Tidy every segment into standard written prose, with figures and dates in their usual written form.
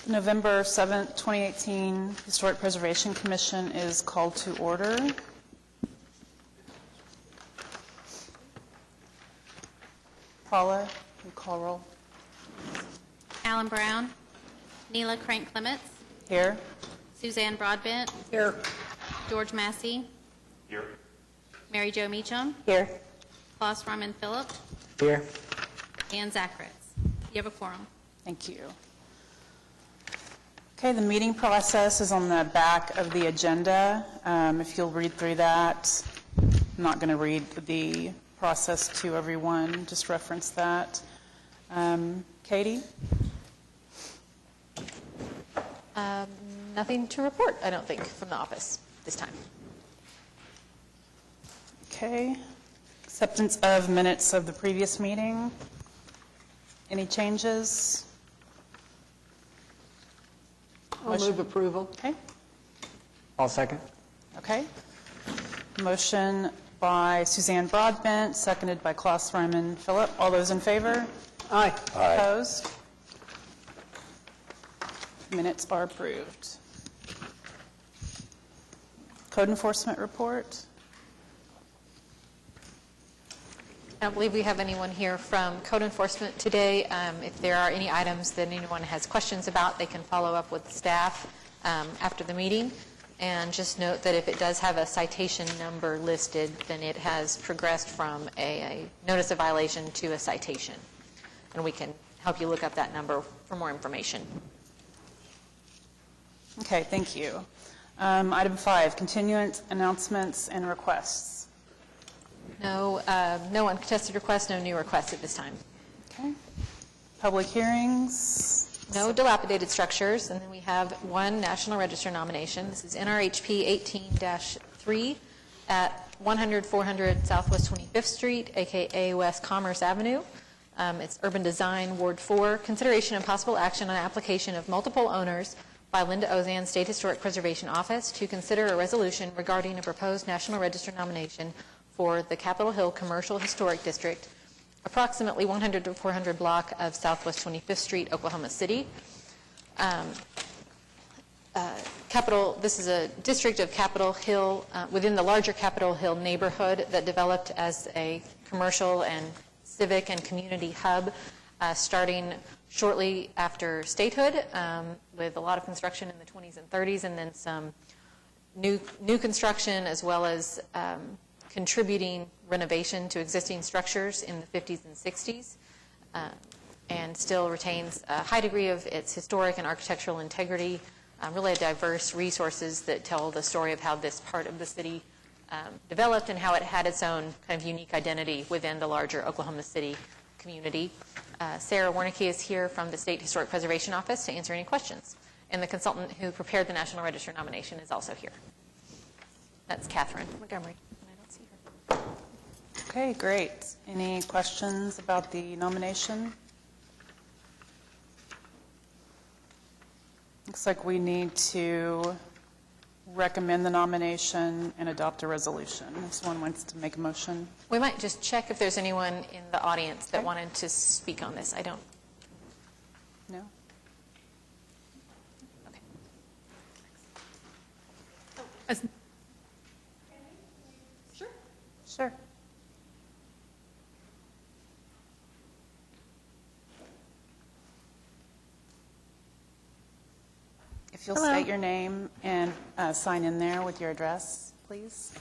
November 7th, 2018 Historic Preservation Commission is called to order. Paula, you call roll. Alan Brown. Neela Crank-Clements. Here. Suzanne Broadbent. Here. George Massey. Here. Mary Jo Meacham. Here. Klaus Raman Phillip. Here. And Zach Ritz. You have a quorum. Thank you. Okay, the meeting process is on the back of the agenda. If you'll read through that, I'm not going to read the process to everyone, just reference that. Katie? Nothing to report, I don't think, from the office this time. Okay. Acceptance of minutes of the previous meeting. Any changes? I'll move approval. Okay. I'll second. Okay. Motion by Suzanne Broadbent, seconded by Klaus Raman Phillip. All those in favor? Aye. Aye. Opposed? Minutes are approved. Code enforcement report. I don't believe we have anyone here from code enforcement today. If there are any items that anyone has questions about, they can follow up with staff after the meeting. And just note that if it does have a citation number listed, then it has progressed from a notice of violation to a citation. And we can help you look up that number for more information. Okay, thank you. Item 5, continuance, announcements, and requests. No uncontested requests, no new requests at this time. Okay. Public hearings. No dilapidated structures, and then we have one National Register nomination. This is NRHP 18-3 at 100-400 Southwest 25th Street, aka West Commerce Avenue. It's Urban Design, Ward 4. Consideration and possible action on application of multiple owners by Linda Ozan, State Historic Preservation Office, to consider a resolution regarding a proposed National Register nomination for the Capitol Hill Commercial Historic District, approximately 100-400 block of Southwest 25th Street, Oklahoma City. This is a district of Capitol Hill within the larger Capitol Hill neighborhood that developed as a commercial and civic and community hub starting shortly after statehood, with a lot of construction in the 20s and 30s, and then some new construction, as well as contributing renovation to existing structures in the 50s and 60s, and still retains a high degree of its historic and architectural integrity, really diverse resources that tell the story of how this part of the city developed and how it had its own kind of unique identity within the larger Oklahoma City community. Sarah Warnicke is here from the State Historic Preservation Office to answer any questions. And the consultant who prepared the National Register nomination is also here. That's Catherine Montgomery. I don't see her. Okay, great. Any questions about the nomination? Looks like we need to recommend the nomination and adopt a resolution. If someone wants to make a motion. We might just check if there's anyone in the audience that Okay. wanted to speak on this. I don't. No? Okay. Sure. Sure. If you'll Hello. state your name and sign in there with your address, please.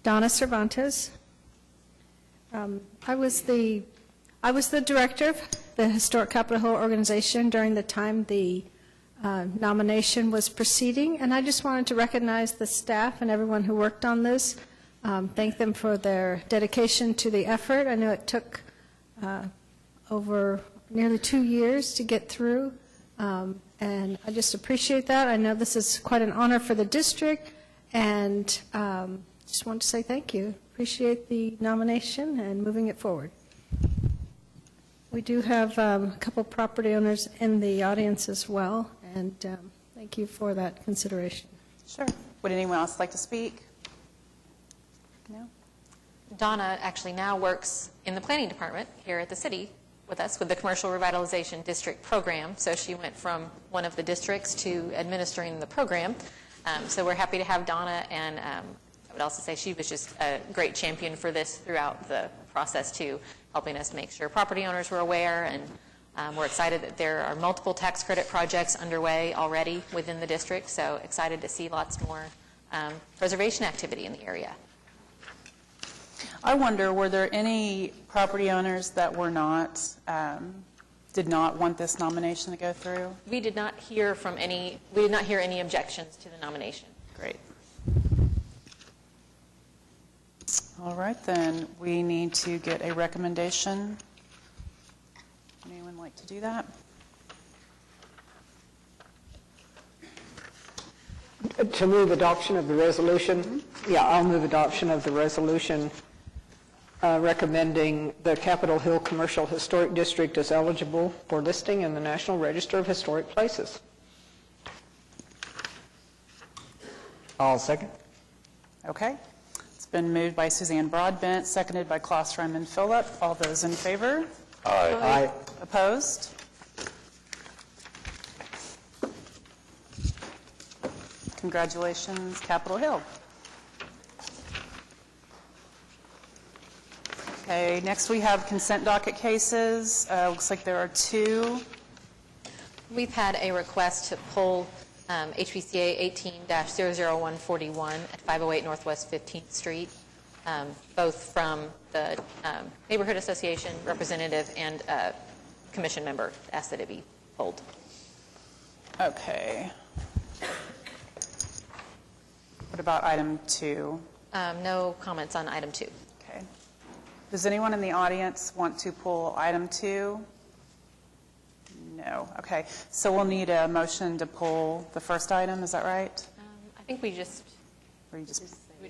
Donna Cervantes. I was the director of the Historic Capitol Hill organization during the time the nomination was proceeding, and I just wanted to recognize the staff and everyone who worked on this, thank them for their dedication to the effort. I know it took over nearly 2 years to get through, and I just appreciate that. I know this is quite an honor for the district, and just want to say thank you. Appreciate the nomination and moving it forward. We do have a couple property owners in the audience as well, and thank you for that consideration. Sure. Would anyone else like to speak? No? Donna actually now works in the planning department here at the city, with us with the Commercial Revitalization District program. So she went from one of the districts to administering the program. So we're happy to have Donna, and I would also say she was just a great champion for this throughout the process too, helping us make sure property owners were aware, and we're excited that there are multiple tax credit projects underway already within the district, so excited to see lots more preservation activity in the area. I wonder, were there any property owners that were not, did not want this nomination to go through? We did not hear any objections to the nomination. Great. All right, then, we need to get a recommendation. Anyone like to do that? To move adoption of the resolution? Yeah, I'll move adoption of the resolution recommending the Capitol Hill Commercial Historic District as eligible for listing in the National Register of Historic Places. I'll second. Okay. It's been moved by Suzanne Broadbent, seconded by Klaus Ryman Phillip. All those in favor? Aye. Opposed? Congratulations, Capitol Hill. Okay, next we have consent docket cases. Looks like there are 2. We've had a request to pull HPCA 18-00141 at 508 Northwest 15th Street, both from the Neighborhood Association representative and commission member asked that it be pulled. Okay. What about item 2? No comments on item 2. Okay. Does anyone in the audience want to pull item 2? No. Okay. So we'll need a motion to pull the first item. Is that right? I think we just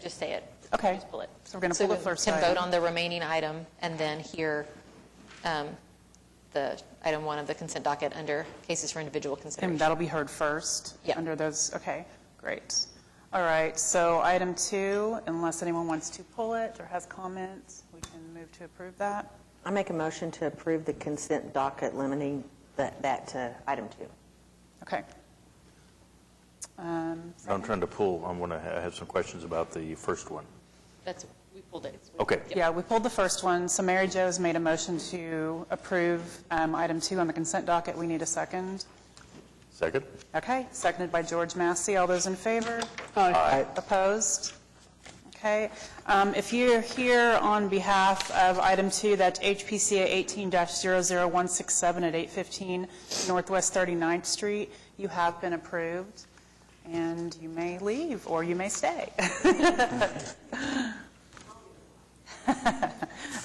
say it. Okay. Just pull it. So we're going to pull the first we item. can vote on the remaining item and then hear the item 1 of the consent docket under cases for individual consideration. And that'll be heard first? Yeah. Under those? Okay. Great. All right. So item 2, unless anyone wants to pull it or has comments, we can move to approve that. I make a motion to approve the consent docket limiting that to item 2. Okay. I'm trying to pull. I want to have some questions about the first one. We pulled it. Okay. Yeah, we pulled the first one. So Mary Jo has made a motion to approve item 2 on the consent docket. We need a second. Second? Okay, seconded by George Massey. All those in favor? Aye. Opposed? Okay. If you're here on behalf of item 2, that's HPCA 18-00167 at 815 Northwest 39th Street, you have been approved, and you may leave or you may stay.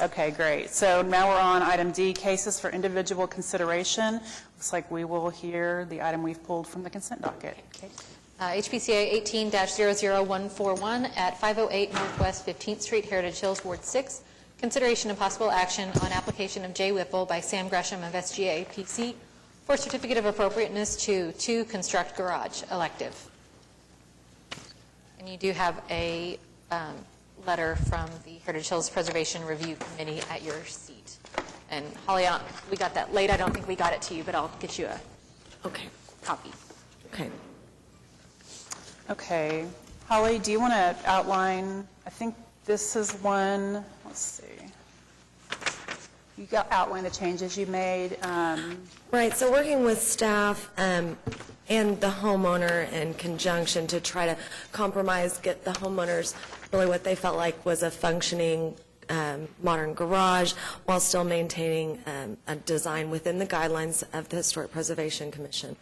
Okay, great. So now we're on item D, cases for individual consideration. Looks like we will hear the item we've pulled from the consent docket. HPCA 18-00141 at 508 Northwest 15th Street, Heritage Hills, Ward 6. Consideration and possible action on application of J. Whipple by Sam Gresham of SGA PC for certificate of appropriateness to construct garage elective. And you do have a letter from the Heritage Hills Preservation Review Committee at your seat. And Holly, we got that late. I don't think we got it to you, but I'll get you a copy. Okay. Okay. Holly, do you want to outline, I think this is one, let's see. You got outline the changes you made. Right, so working with staff and the homeowner in conjunction to try to compromise, get the homeowners really what they felt like was a functioning modern garage while still maintaining a design within the guidelines of the Historic Preservation Commission.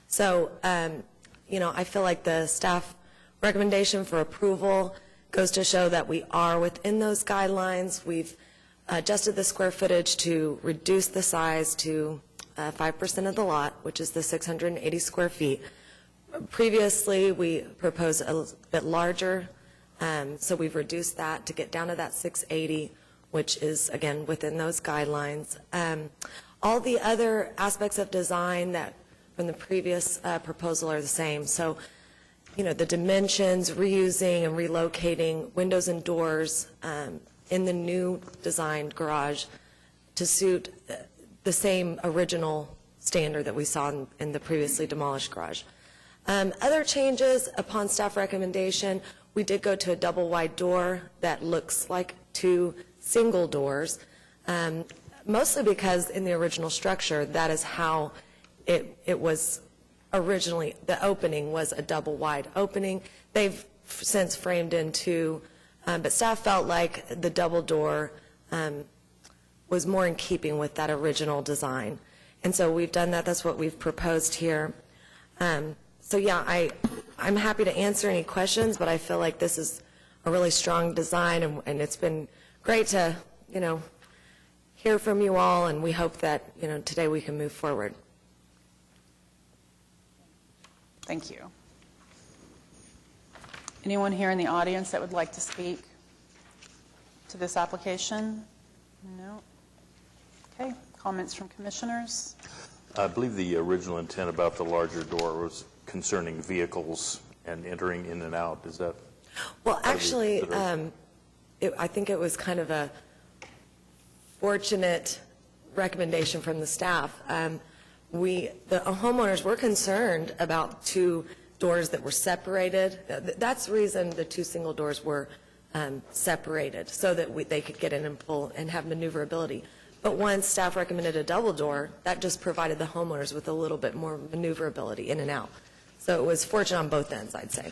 So, I feel like the staff recommendation for approval goes to show that we are within those guidelines. We've adjusted the square footage to reduce the size to 5% of the lot, which is the 680 square feet. Previously, we proposed a bit larger, so we've reduced that to get down to that 680, which is, again, within those guidelines. All the other aspects of design that from the previous proposal are the same. So, the dimensions, reusing and relocating windows and doors in the new designed garage to suit the same original standard that we saw in the previously demolished garage. Other changes, upon staff recommendation, we did go to a double wide door that looks like 2 single doors, mostly because in the original structure, that is how it was originally. The opening was a double wide opening. They've since framed in 2, but staff felt like the double door was more in keeping with that original design. And so we've done that. That's what we've proposed here. So yeah, I'm happy to answer any questions, but I feel like this is a really strong design, and it's been great to, hear from you all, and we hope that, today we can move forward. Thank you. Anyone here in the audience that would like to speak to this application? No? Okay, comments from commissioners? I believe the original intent about the larger door was concerning vehicles and entering in and out. Is that? Well, actually, I think it was kind of a fortunate recommendation from the staff. The homeowners were concerned about 2 doors that were separated. That's the reason the 2 single doors were separated, so that they could get in and pull and have maneuverability. But once staff recommended a double door, that just provided the homeowners with a little bit more maneuverability in and out. So it was fortunate on both ends, I'd say.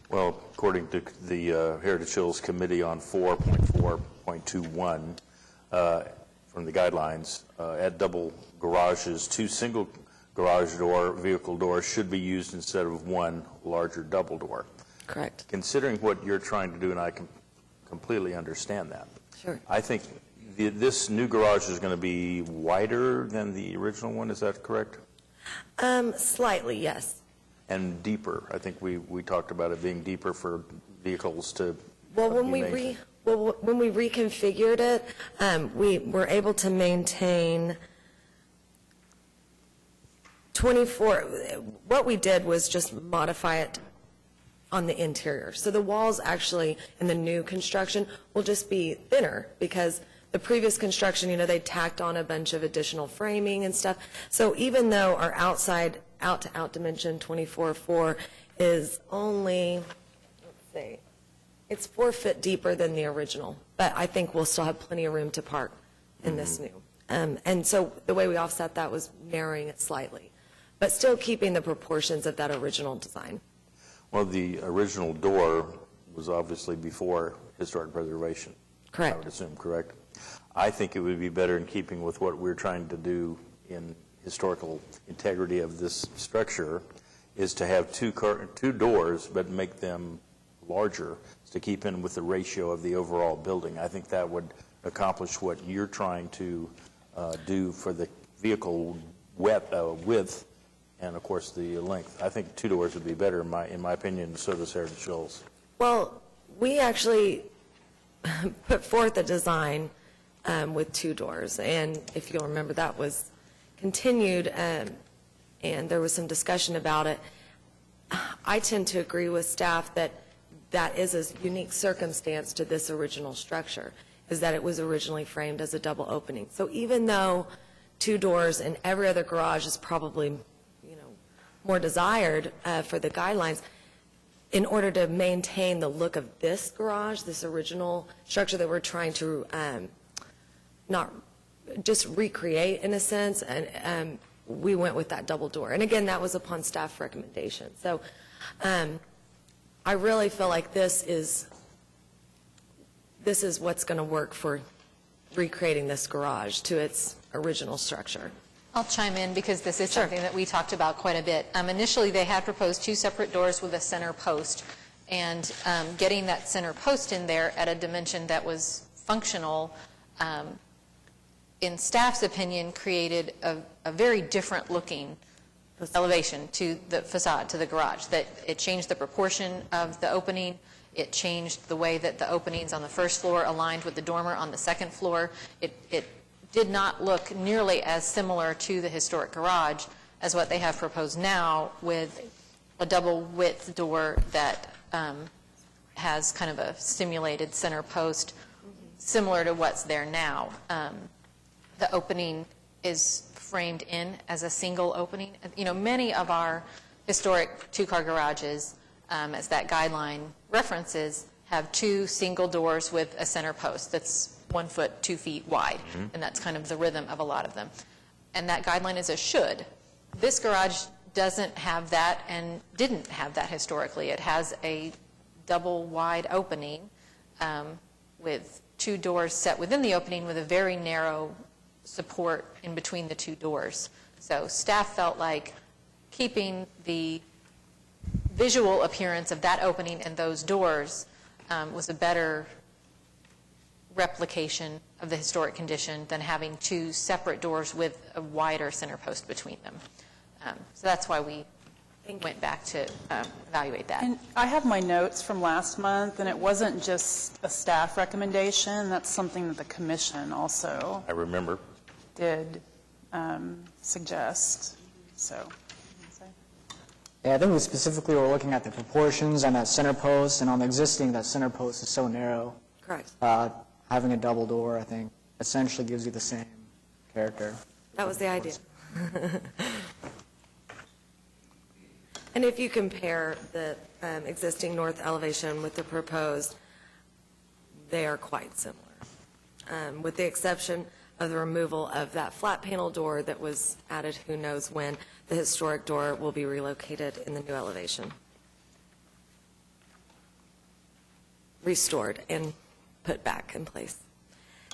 Well, according to the Heritage Hills Committee on 4.4.21 from the guidelines, at double garages, 2 single garage vehicle doors should be used instead of 1 larger double door. Correct. Considering what you're trying to do, and I can completely understand that. Sure. I think this new garage is going to be wider than the original one. Is that correct? Slightly, yes. And deeper. I think we talked about it being deeper for vehicles to. Well, when we reconfigured it, we were able to maintain 24. What we did was just modify it on the interior. So the walls actually in the new construction will just be thinner, because the previous construction, they tacked on a bunch of additional framing and stuff. So even though our outside out-to-out dimension 24.4 is only, let's see, it's 4 foot deeper than the original, but I think we'll still have plenty of room to park in this new. And so the way we offset that was narrowing it slightly, but still keeping the proportions of that original design. Well, the original door was obviously before historic preservation. Correct. I would assume, correct? I think it would be better in keeping with what we're trying to do in historical integrity of this structure is to have 2 doors, but make them larger to keep in with the ratio of the overall building. I think that would accomplish what you're trying to do for the vehicle width and, of course, the length. I think 2 doors would be better, in my opinion, so does Heritage Hills. Well, we actually put forth a design with 2 doors, and if you'll remember, that was continued, and there was some discussion about it. I tend to agree with staff that that is a unique circumstance to this original structure, is that it was originally framed as a double opening. So even though 2 doors in every other garage is probably, more desired for the guidelines, in order to maintain the look of this garage, this original structure that we're trying to not just recreate in a sense, and we went with that double door. And again, that was upon staff recommendation. So I really feel like this is what's going to work for recreating this garage to its original structure. I'll chime in because this is something that we talked about quite a bit. Initially, they had proposed 2 separate doors with a center post, and getting that center post in there at a dimension that was functional, in staff's opinion, created a very different looking elevation to the facade, to the garage. That it changed the proportion of the opening. It changed the way that the openings on the first floor aligned with the dormer on the second floor. It did not look nearly as similar to the historic garage as what they have proposed now, with a double width door that has kind of a simulated center post, similar to what's there now. The opening is framed in as a single opening. You know, many of our historic two-car garages, as that guideline references, have two single doors with a center post that's 1 foot, 2 feet wide, and that's kind of the rhythm of a lot of them. And that guideline is a should. This garage doesn't have that and didn't have that historically. It has a double wide opening with two doors set within the opening with a very narrow support in between the two doors. So staff felt like keeping the visual appearance of that opening and those doors was a better replication of the historic condition than having two separate doors with a wider center post between them. So that's why we went back to evaluate that. And I have my notes from last month, and it wasn't just a staff recommendation. That's something that the commission also I remember. did suggest, so. Yeah, I think we specifically were looking at the proportions and that center post, and on the existing, that center post is so narrow. Correct. Having a double door, I think, essentially gives you the same character. That was the idea. And if you compare the existing north elevation with the proposed, they are quite similar, with the exception of the removal of that flat panel door that was added who knows when. The historic door will be relocated in the new elevation, restored and put back in place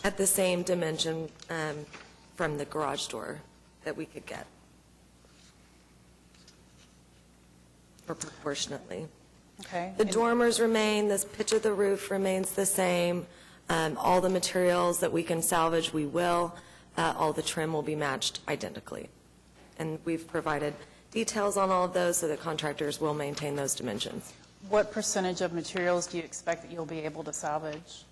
at the same dimension from the garage door that we could get, or proportionately. Okay. The dormers remain, the pitch of the roof remains the same. All the materials that we can salvage, we will. All the trim will be matched identically. And we've provided details on all of those so that contractors will maintain those dimensions. What percentage of materials do you expect that you'll be able to salvage?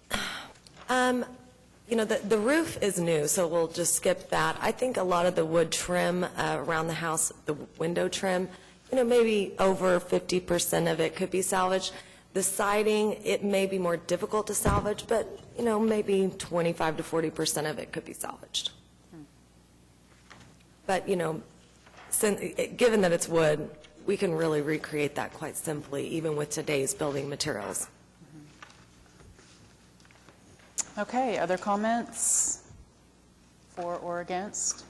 You know, the roof is new, so we'll just skip that. I think a lot of the wood trim around the house, the window trim, you know, maybe over 50% of it could be salvaged. The siding, it may be more difficult to salvage, but, you know, maybe 25 to 40% of it could be salvaged. But, you know, given that it's wood, we can really recreate that quite simply, even with today's building materials. Okay, other comments for or against?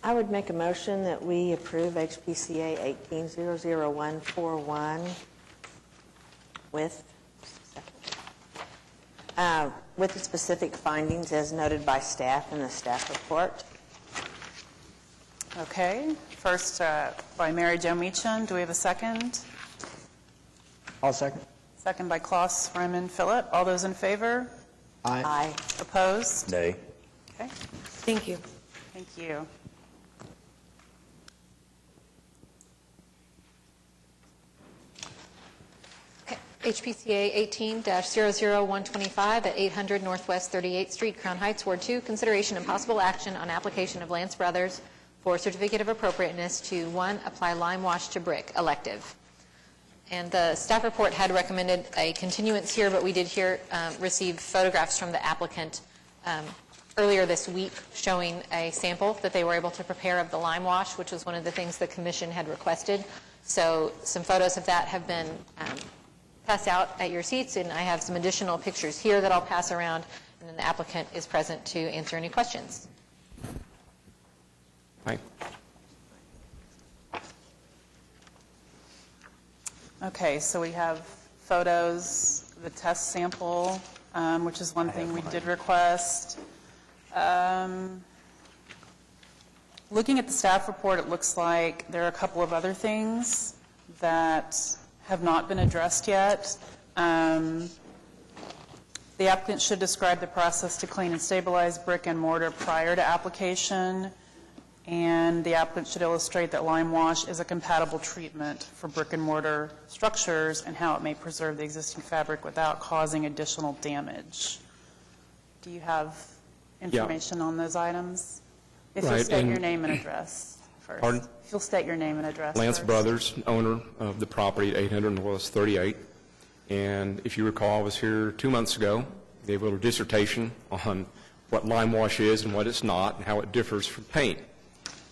I would make a motion that we approve HPCA 1800141 with the specific findings as noted by staff in the staff report. Okay, first by Mary Jo Meacham. Do we have a second? I'll second. Second by Klaus Raymond Phillip. All those in favor? Aye. Opposed? Nay. Okay, Thank you. thank you. Okay. HPCA 18-00125 at 800 Northwest 38th Street, Crown Heights, Ward 2. Consideration and possible action on application of Lance Brothers for certificate of appropriateness to 1, apply lime wash to brick, elective. And the staff report had recommended a continuance here, but we did receive photographs from the applicant earlier this week showing a sample that they were able to prepare of the lime wash, which was one of the things the commission had requested. So some photos of that have been passed out at your seats, and I have some additional pictures here that I'll pass around, and then the applicant is present to answer any questions. Hi. Okay, so we have photos, the test sample, which is one thing we did request. Looking at the staff report, it looks like there are a couple of other things that have not been addressed yet. The applicant should describe the process to clean and stabilize brick and mortar prior to application, and the applicant should illustrate that lime wash is a compatible treatment for brick and mortar structures and how it may preserve the existing fabric without causing additional damage. Do you have information on those items? If you'll Right, state and- your name and address first. Pardon? If you'll state your name and address Lance first. Brothers, owner of the property at 800 Northwest 38. And if you recall, I was here 2 months ago, gave a little dissertation on what lime wash is and what it's not, and how it differs from paint.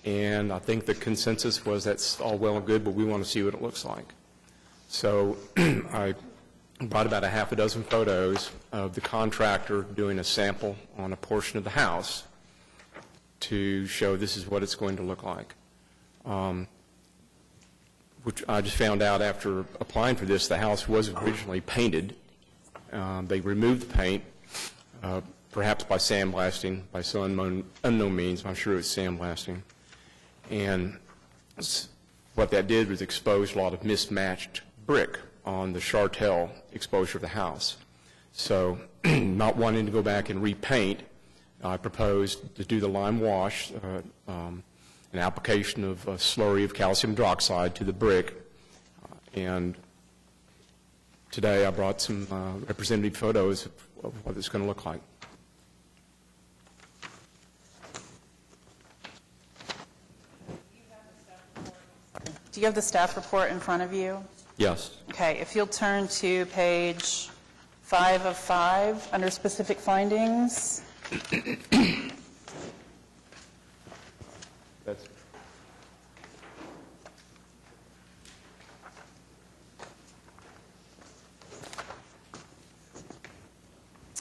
And I think the consensus was that's all well and good, but we want to see what it looks like. So I brought about a half a dozen photos of the contractor doing a sample on a portion of the house to show this is what it's going to look like. Which I just found out after applying for this, the house was originally painted. They removed the paint, perhaps by sandblasting, by some unknown means. I'm sure it was sandblasting. And what that did was expose a lot of mismatched brick on the Chartel exposure of the house. So not wanting to go back and repaint, I proposed to do the lime wash, an application of a slurry of calcium hydroxide to the brick. And today I brought some representative photos of what it's going to look like. Do you have the staff report in front of you? Yes. Okay, if you'll turn to page 5 of 5, under specific findings. That's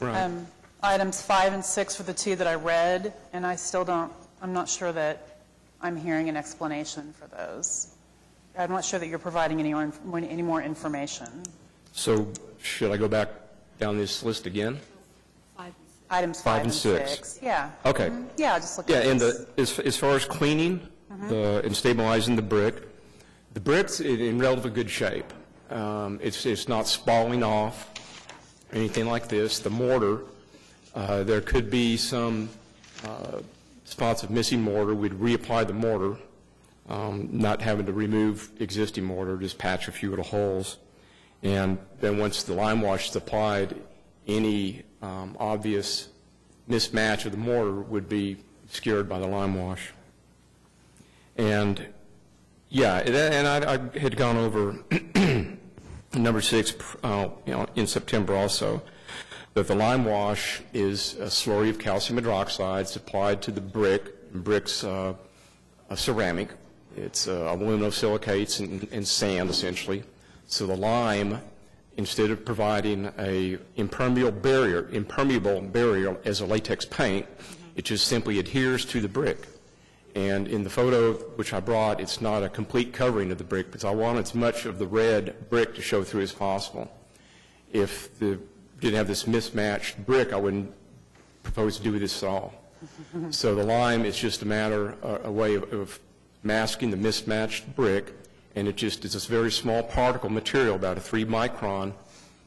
right. Items 5 and 6 were the two that I read, and I still don't, I'm not sure that I'm hearing an explanation for those. I'm not sure that you're providing any more information. So should I go back down this list again? Items 5 and 6. 6. Yeah. Okay. Yeah, just look Yeah, at and this. as far as cleaning and stabilizing the brick's in relatively good shape. It's not spalling off, anything like this. The mortar, there could be some spots of missing mortar. We'd reapply the mortar, not having to remove existing mortar, just patch a few little holes. And then once the lime wash is applied, any obvious mismatch of the mortar would be obscured by the lime wash. And yeah, and I had gone over number 6 in September also, that the lime wash is a slurry of calcium hydroxide applied to the brick. Brick's a ceramic. It's aluminosilicates and sand, essentially. So the lime, instead of providing a impermeable barrier as a latex paint, it just simply adheres to the brick. And in the photo which I brought, it's not a complete covering of the brick, because I want as much of the red brick to show through as possible. If the didn't have this mismatched brick, I wouldn't propose to do this at all. So the lime is just a way of masking the mismatched brick, and it just is this very small particle material, about a 3 micron.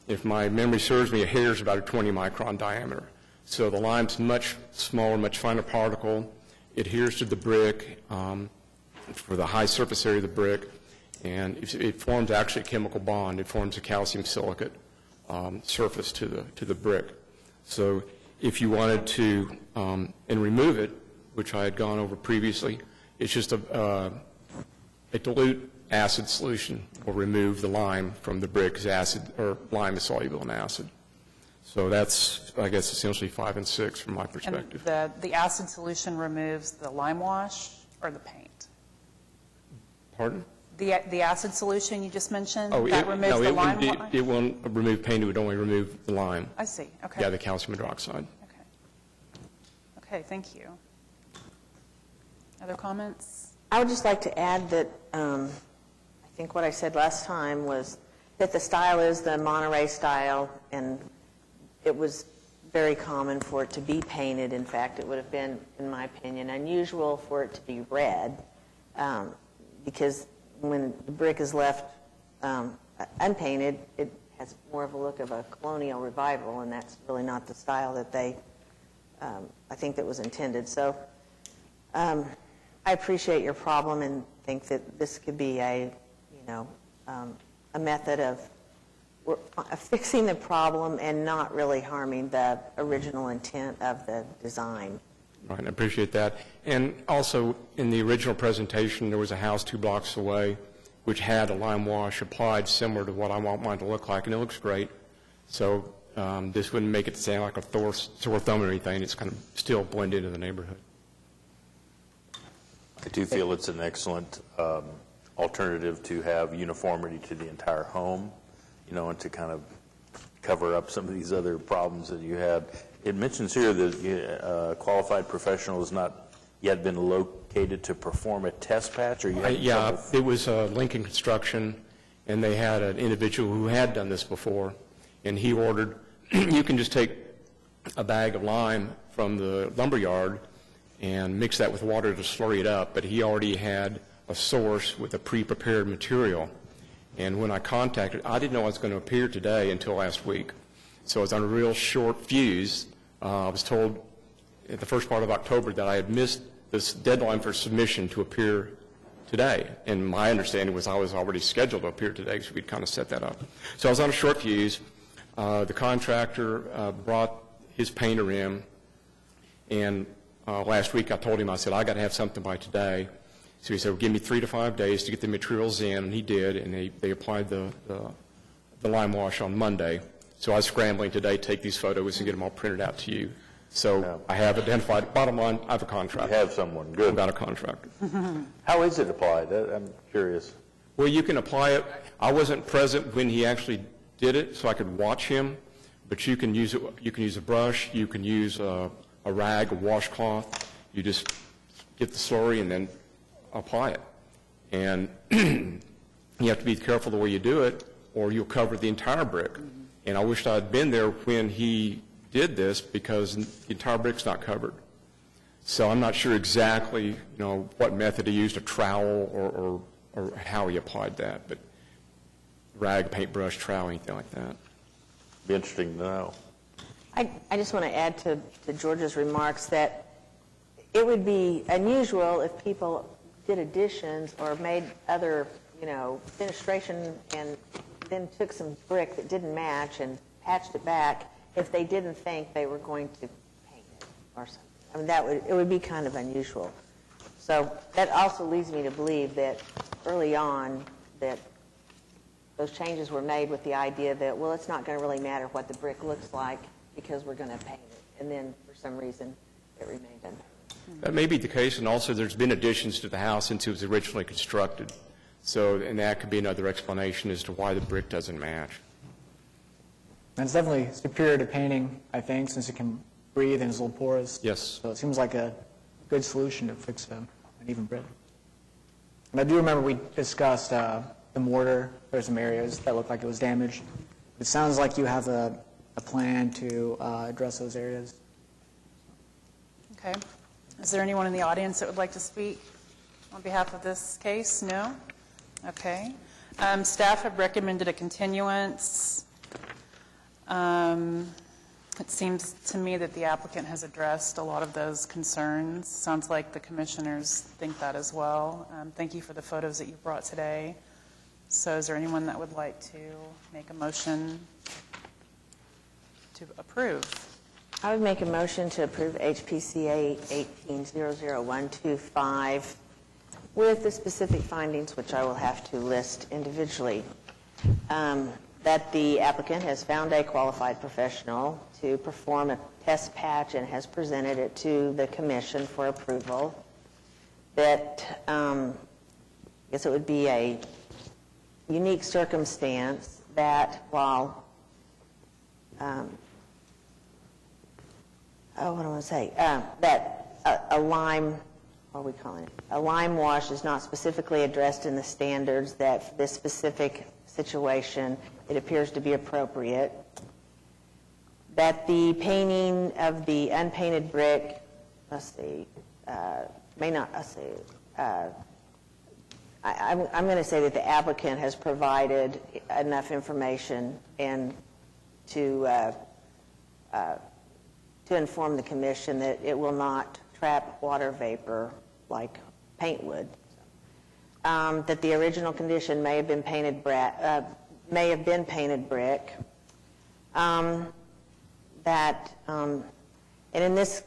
If my memory serves me, a hair is about a 20 micron diameter. So the lime's much smaller, much finer particle. It adheres to the brick for the high surface area of the brick, and it forms actually a chemical bond. It forms a calcium silicate surface to the brick. So if you wanted to and remove it, which I had gone over previously, it's just a dilute acid solution will remove the lime from the brick, because acid or lime is soluble in acid. So that's, I guess, essentially 5 and 6 from my perspective. And the acid solution removes the lime wash or the paint? Pardon? The acid solution you just mentioned, Oh, that removes the lime wash? It won't remove paint. It would only remove the lime. I see, okay. Yeah, the calcium hydroxide. Okay. Okay, thank you. Other comments? I would just like to add that I think what I said last time was that the style is the Monterey style, and it was very common for it to be painted. In fact, it would have been, in my opinion, unusual for it to be red, because when the brick is left unpainted, it has more of a look of a colonial revival, and that's really not the style that they, I think, that was intended. So I appreciate your problem and think that this could be a method of fixing the problem and not really harming the original intent of the design. Right, I appreciate that. And also, in the original presentation, there was a house 2 blocks away which had a lime wash applied similar to what I want mine to look like, and it looks great. So this wouldn't make it sound like a sore thumb or anything. It's kind of still blend into the neighborhood. I do feel it's an excellent alternative to have uniformity to the entire home, and to kind of cover up some of these other problems that you had. It mentions here that a qualified professional has not yet been located to perform a test patch, or you had Yeah, it was Lincoln Construction, and they had an individual who had done this before, and he ordered, you can just take a bag of lime from the lumber yard and mix that with water to slurry it up, but he already had a source with a pre-prepared material. And when I contacted, I didn't know I was going to appear today until last week. So I was on a real short fuse. I was told at the first part of October that I had missed this deadline for submission to appear today. And my understanding was I was already scheduled to appear today, so we'd kind of set that up. So I was on a short fuse. The contractor brought his painter in, and last week I told him, I said, I got to have something by today. So he said, well, give me 3 to 5 days to get the materials in, and he did, and they applied the lime wash on Monday. So I was scrambling today to take these photos and get them all printed out to you. So I have identified, bottom line, I have a contractor. You have someone, good. I've got a contractor. How is it applied? I'm curious. Well, you can apply it. I wasn't present when he actually did it, so I could watch him, but you can use it. You can use a brush, you can use a rag, a washcloth. You just get the slurry and then apply it. And you have to be careful the way you do it, or you'll cover the entire brick. And I wished I had been there when he did this, because the entire brick's not covered. So I'm not sure exactly, what method he used, a trowel or how he applied that, but rag, paintbrush, trowel, anything like that. Be interesting to know. I just want to add to George's remarks that it would be unusual if people did additions or made other, fenestration and then took some brick that didn't match and patched it back if they didn't think they were going to paint it or something. I mean, it would be kind of unusual. So that also leads me to believe that early on that those changes were made with the idea that, well, it's not going to really matter what the brick looks like because we're going to paint it. And then for some reason it remained unpainted. That may be the case, and also there's been additions to the house since it was originally constructed. So, and that could be another explanation as to why the brick doesn't match. And it's definitely superior to painting, I think, since it can breathe and is a little porous. Yes. So it seems like a good solution to fix an uneven brick. And I do remember we discussed the mortar. There's some areas that looked like it was damaged. It sounds like you have a plan to address those areas. Okay. Is there anyone in the audience that would like to speak on behalf of this case? No? Okay. Staff have recommended a continuance. It seems to me that the applicant has addressed a lot of those concerns. Sounds like the commissioners think that as well. Thank you for the photos that you brought today. So is there anyone that would like to make a motion to approve? I would make a motion to approve HPCA 1800125 with the specific findings, which I will have to list individually. That the applicant has found a qualified professional to perform a test patch and has presented it to the commission for approval. That I guess it would be a unique circumstance that while what do I want to say? That a lime, what are we calling it? A lime wash is not specifically addressed in the standards, that for this specific situation it appears to be appropriate. That the painting of the unpainted brick, may not, I'm going to say that the applicant has provided enough information and to inform the commission that it will not trap water vapor like paint would. That the original condition may have been painted brick. And in this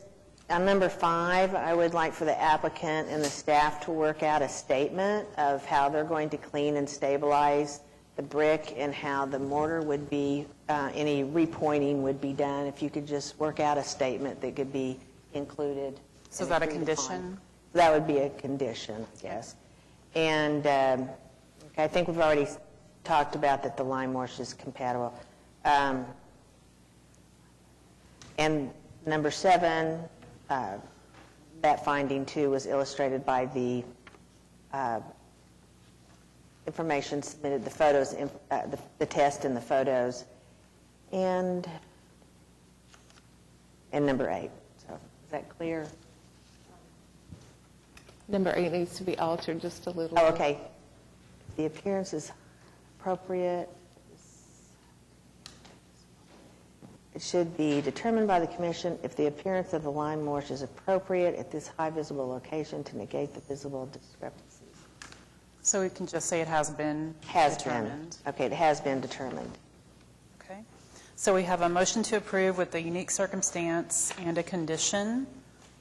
On number 5, I would like for the applicant and the staff to work out a statement of how they're going to clean and stabilize the brick and how the mortar would be, any repointing would be done. If you could just work out a statement that could be included. So is and that a agreed upon. condition? That would be a condition, yes. And okay, I think we've already talked about that the lime wash is compatible. And number 7, that finding too was illustrated by the information submitted, the photos, the test and the photos, and number 8. So is that clear? Number 8 needs to be altered just a little. Oh, okay. The appearance is appropriate. It should be determined by the commission if the appearance of the lime wash is appropriate at this high visible location to negate the visible discrepancies. So we can just say it has been Has determined. been. Okay, it has been determined. Okay. So we have a motion to approve with the unique circumstance and a condition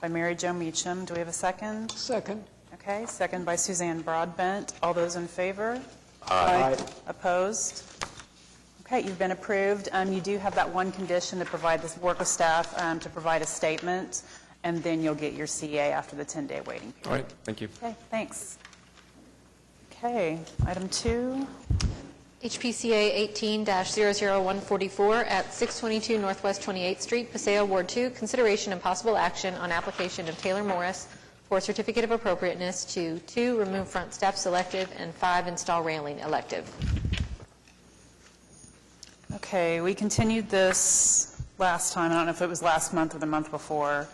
by Mary Jo Meacham. Do we have a second? Second. Okay, second by Suzanne Broadbent. All those in favor? Aye. Opposed? Okay, you've been approved. You do have that one condition to provide this, work with staff to provide a statement, and then you'll get your CA after the 10-day waiting period. All right, thank you. Okay, thanks. Okay, item 2. HPCA 18-00144 at 622 Northwest 28th Street, Paseo, Ward 2, consideration and possible action on application of Taylor Morris for certificate of appropriateness to 2, remove front steps elective, and 5, install railing elective. Okay, we continued this last time. I don't know if it was last month or the month before,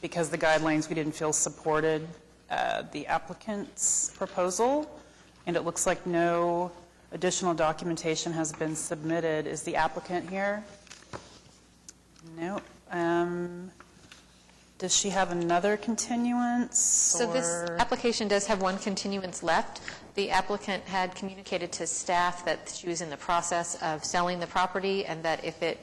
because the guidelines we didn't feel supported the applicant's proposal, and it looks like no additional documentation has been submitted. Is the applicant here? No. Does she have another continuance? So this application does have one continuance left. The applicant had communicated to staff that she was in the process of selling the property, and that if it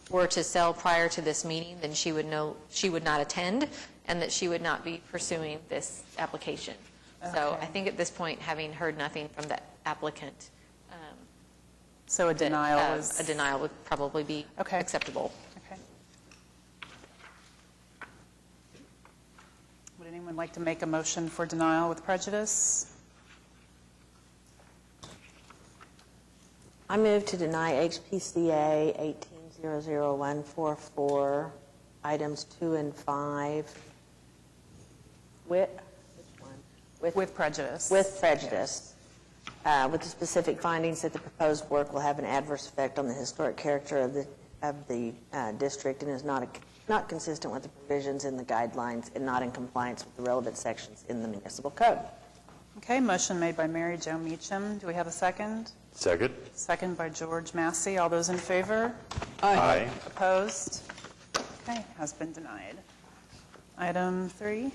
were to sell prior to this meeting, then she would know she would not attend, and that she would not be pursuing this application. So Okay. I think at this point, having heard nothing from the applicant, So a that, denial is... a denial would probably be Okay. acceptable. Okay. Would anyone like to make a motion for denial with prejudice? I move to deny HPCA 18-00144, items 2 and 5, with, which one? With prejudice. With prejudice, with the specific findings that the proposed work will have an adverse effect on the historic character of the district and is not consistent with the provisions in the guidelines and not in compliance with the relevant sections in the municipal code. Okay, motion made by Mary Jo Meacham. Do we have a second? Second? Second by George Massey. All those in favor? Aye. Opposed? Okay, has been denied. Item 3.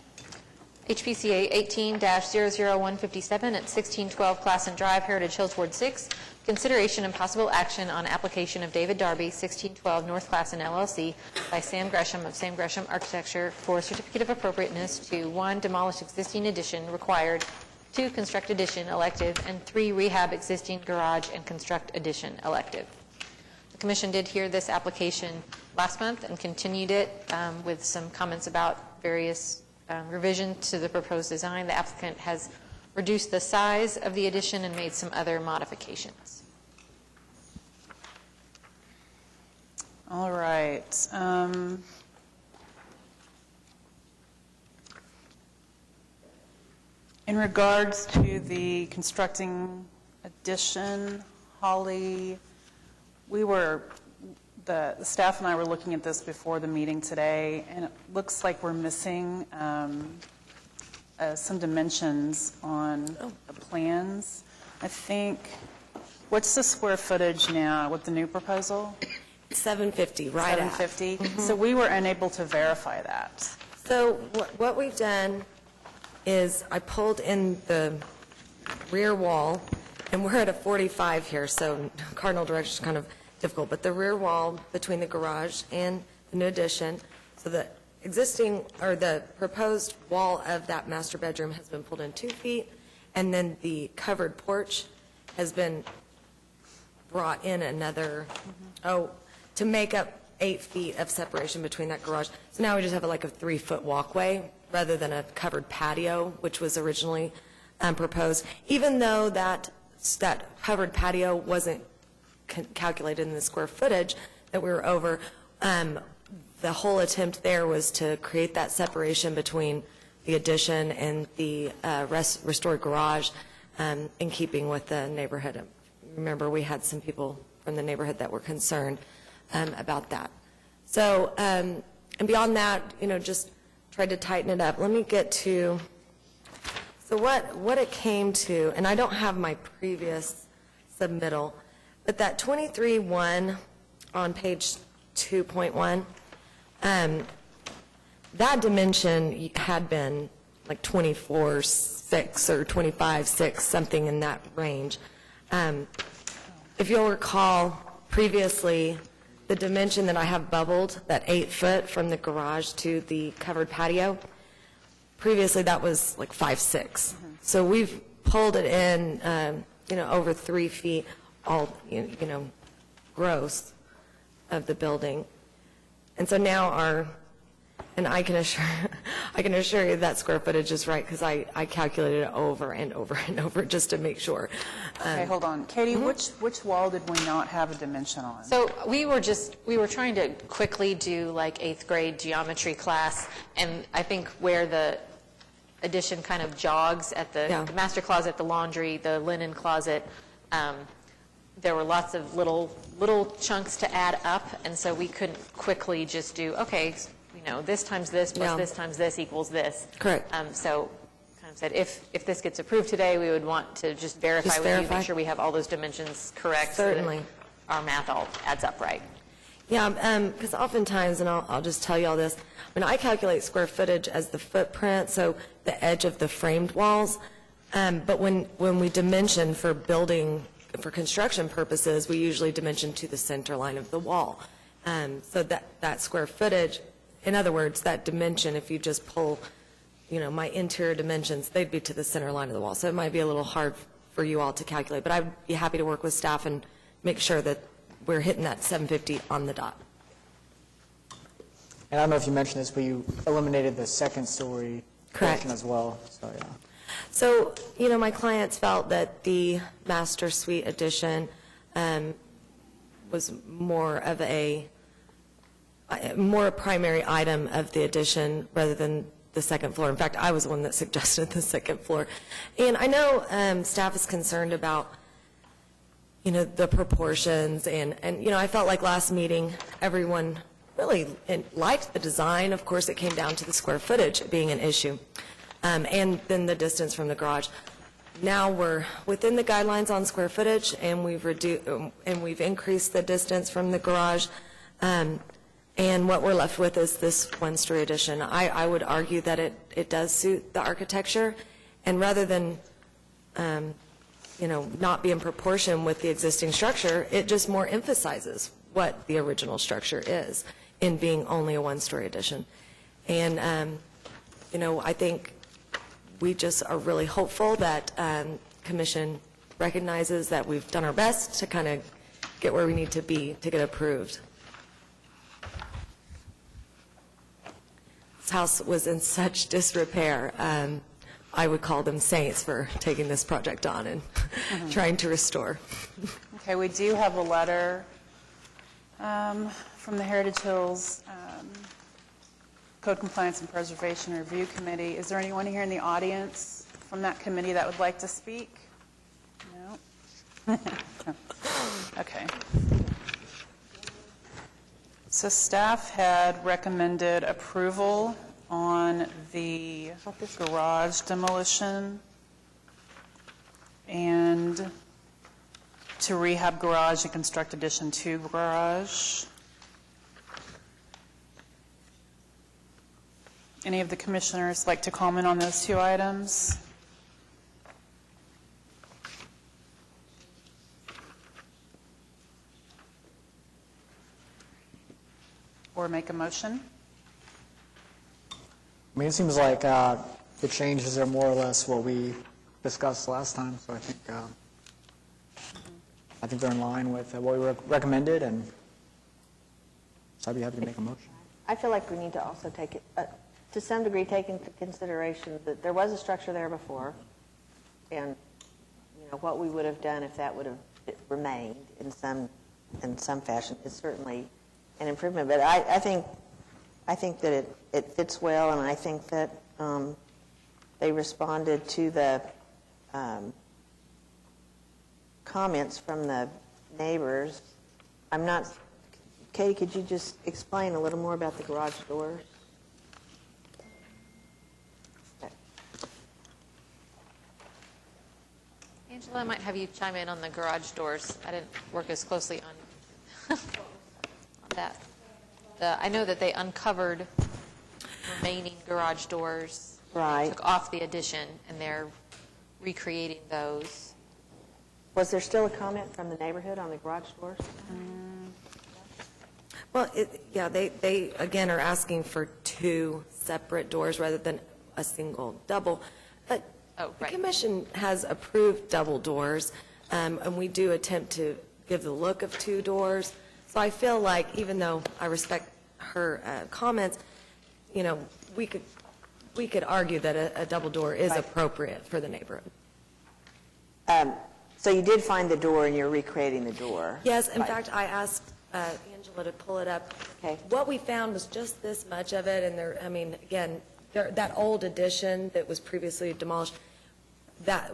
HPCA 18-00157 at 1612 Classen Drive, Heritage Hills, Ward 6. Consideration and possible action on application of David Darby, 1612 North Classen LLC, by Sam Gresham of Sam Gresham Architecture for certificate of appropriateness to 1, demolish existing addition required, 2, construct addition elective, and 3, rehab existing garage and construct addition elective. The Commission did hear this application last month and continued it with some comments about various revisions to the proposed design. The applicant has reduced the size of the addition and made some other modifications. All right. In regards to the constructing addition, Holly, the staff and I were looking at this before the meeting today, and it looks like we're missing some dimensions on the plans. I think, what's the square footage now with the new proposal? 750, right at. 750? So we were unable to verify that. So what we've done is I pulled in the rear wall, and we're at a 45 here, so cardinal direction is kind of difficult, but the rear wall between the garage and the new addition, so that existing, or the proposed wall of that master bedroom has been pulled in 2 feet, and then the covered porch has been brought in another, to make up 8 feet of separation between that garage. So now we just have like a 3-foot walkway rather than a covered patio, which was originally proposed. Even though that covered patio wasn't calculated in the square footage that we were over, the whole attempt there was to create that separation between the addition and the restored garage in keeping with the neighborhood. Remember, we had some people from the neighborhood that were concerned about that. So, and beyond that, just tried to tighten it up. Let me get to, so what it came to, and I don't have my previous submittal, but that 23-1 on page 2.1, that dimension had been like 24.6 or 25.6, something in that range. If you'll recall, previously, the dimension that I have bubbled, that 8 foot from the garage to the covered patio, previously that was like 5.6. So we've pulled it in, over 3 feet, all, gross of the building. And so now and I can assure you that square footage is right, because I calculated it over and over and over just to make sure. Okay, hold on. Katie, which wall did we not have a dimension on? So we were trying to quickly do like 8th grade geometry class, and I think where the addition kind of jogs at the master closet, the laundry, the linen closet, there were lots of little chunks to add up, and so we couldn't quickly just do, okay, this times this plus this times this equals this. Correct. So kind of said, if this gets approved today, we would want to just verify with you, make sure we have all those dimensions correct. Certainly. So that our math all adds up right. Yeah, because oftentimes, and I'll just tell you all this, when I calculate square footage as the footprint, so the edge of the framed walls, but when we dimension for construction purposes, we usually dimension to the center line of the wall. So that square footage, in other words, that dimension, if you just pull, my interior dimensions, they'd be to the center line of the wall. So it might be a little hard for you all to calculate, but I'd be happy to work with staff and make sure that we're hitting that 750 on the dot. And I don't know if you mentioned this, but you eliminated the second story portion as well. So, yeah. So, my clients felt that the master suite addition was more a primary item of the addition rather than the second floor. In fact, I was the one that suggested the second floor. And I know staff is concerned about, the proportions, and I felt like last meeting, everyone really liked the design. Of course, it came down to the square footage being an issue, and then the distance from the garage. Now we're within the guidelines on square footage, and we've increased the distance from the garage. And what we're left with is this one-story addition. I would argue that it does suit the architecture, and rather than, not be in proportion with the existing structure, it just more emphasizes what the original structure is in being only a one-story addition. And, I think we just are really hopeful that Commission recognizes that we've done our best to kind of get where we need to be to get approved. This house was in such disrepair. I would call them saints for taking this project on and trying to restore. Okay, we do have a letter from the Heritage Hills Code Compliance and Preservation Review Committee. Is there anyone here in the audience from that committee that would like to speak? No? Okay. So staff had recommended approval on the garage demolition and to rehab garage and construct addition to garage. Any of the commissioners like to comment on those two items? Or make a motion? mean, it seems like the changes are more or less what we discussed last time, so I think they're in line with what we recommended, and so I'd be happy to make a motion. I feel like we need to also take it, to some degree, take into consideration that there was a structure there before, and, what we would have done if that would have remained in some fashion is certainly an improvement. But I think that it fits well, and I think that they responded to the comments from the neighbors. Katie, could you just explain a little more about the garage doors? Angela, I might have you chime in on the garage doors. I didn't work as closely on that. I know that they uncovered remaining garage doors. Right. Took off the addition, and they're recreating those. Was there still a comment from the neighborhood on the garage doors? Well, they again are asking for 2 separate doors rather than a single double. But the commission has approved double doors, and we do attempt to give the look of 2 doors. So I feel like, even though I respect her comments, we could argue that a double door is appropriate for the neighborhood. So you did find the door, and you're recreating the door. Yes, in fact, I asked Angela to pull it up. Okay. What we found was just this much of it, and again, that old addition that was previously demolished,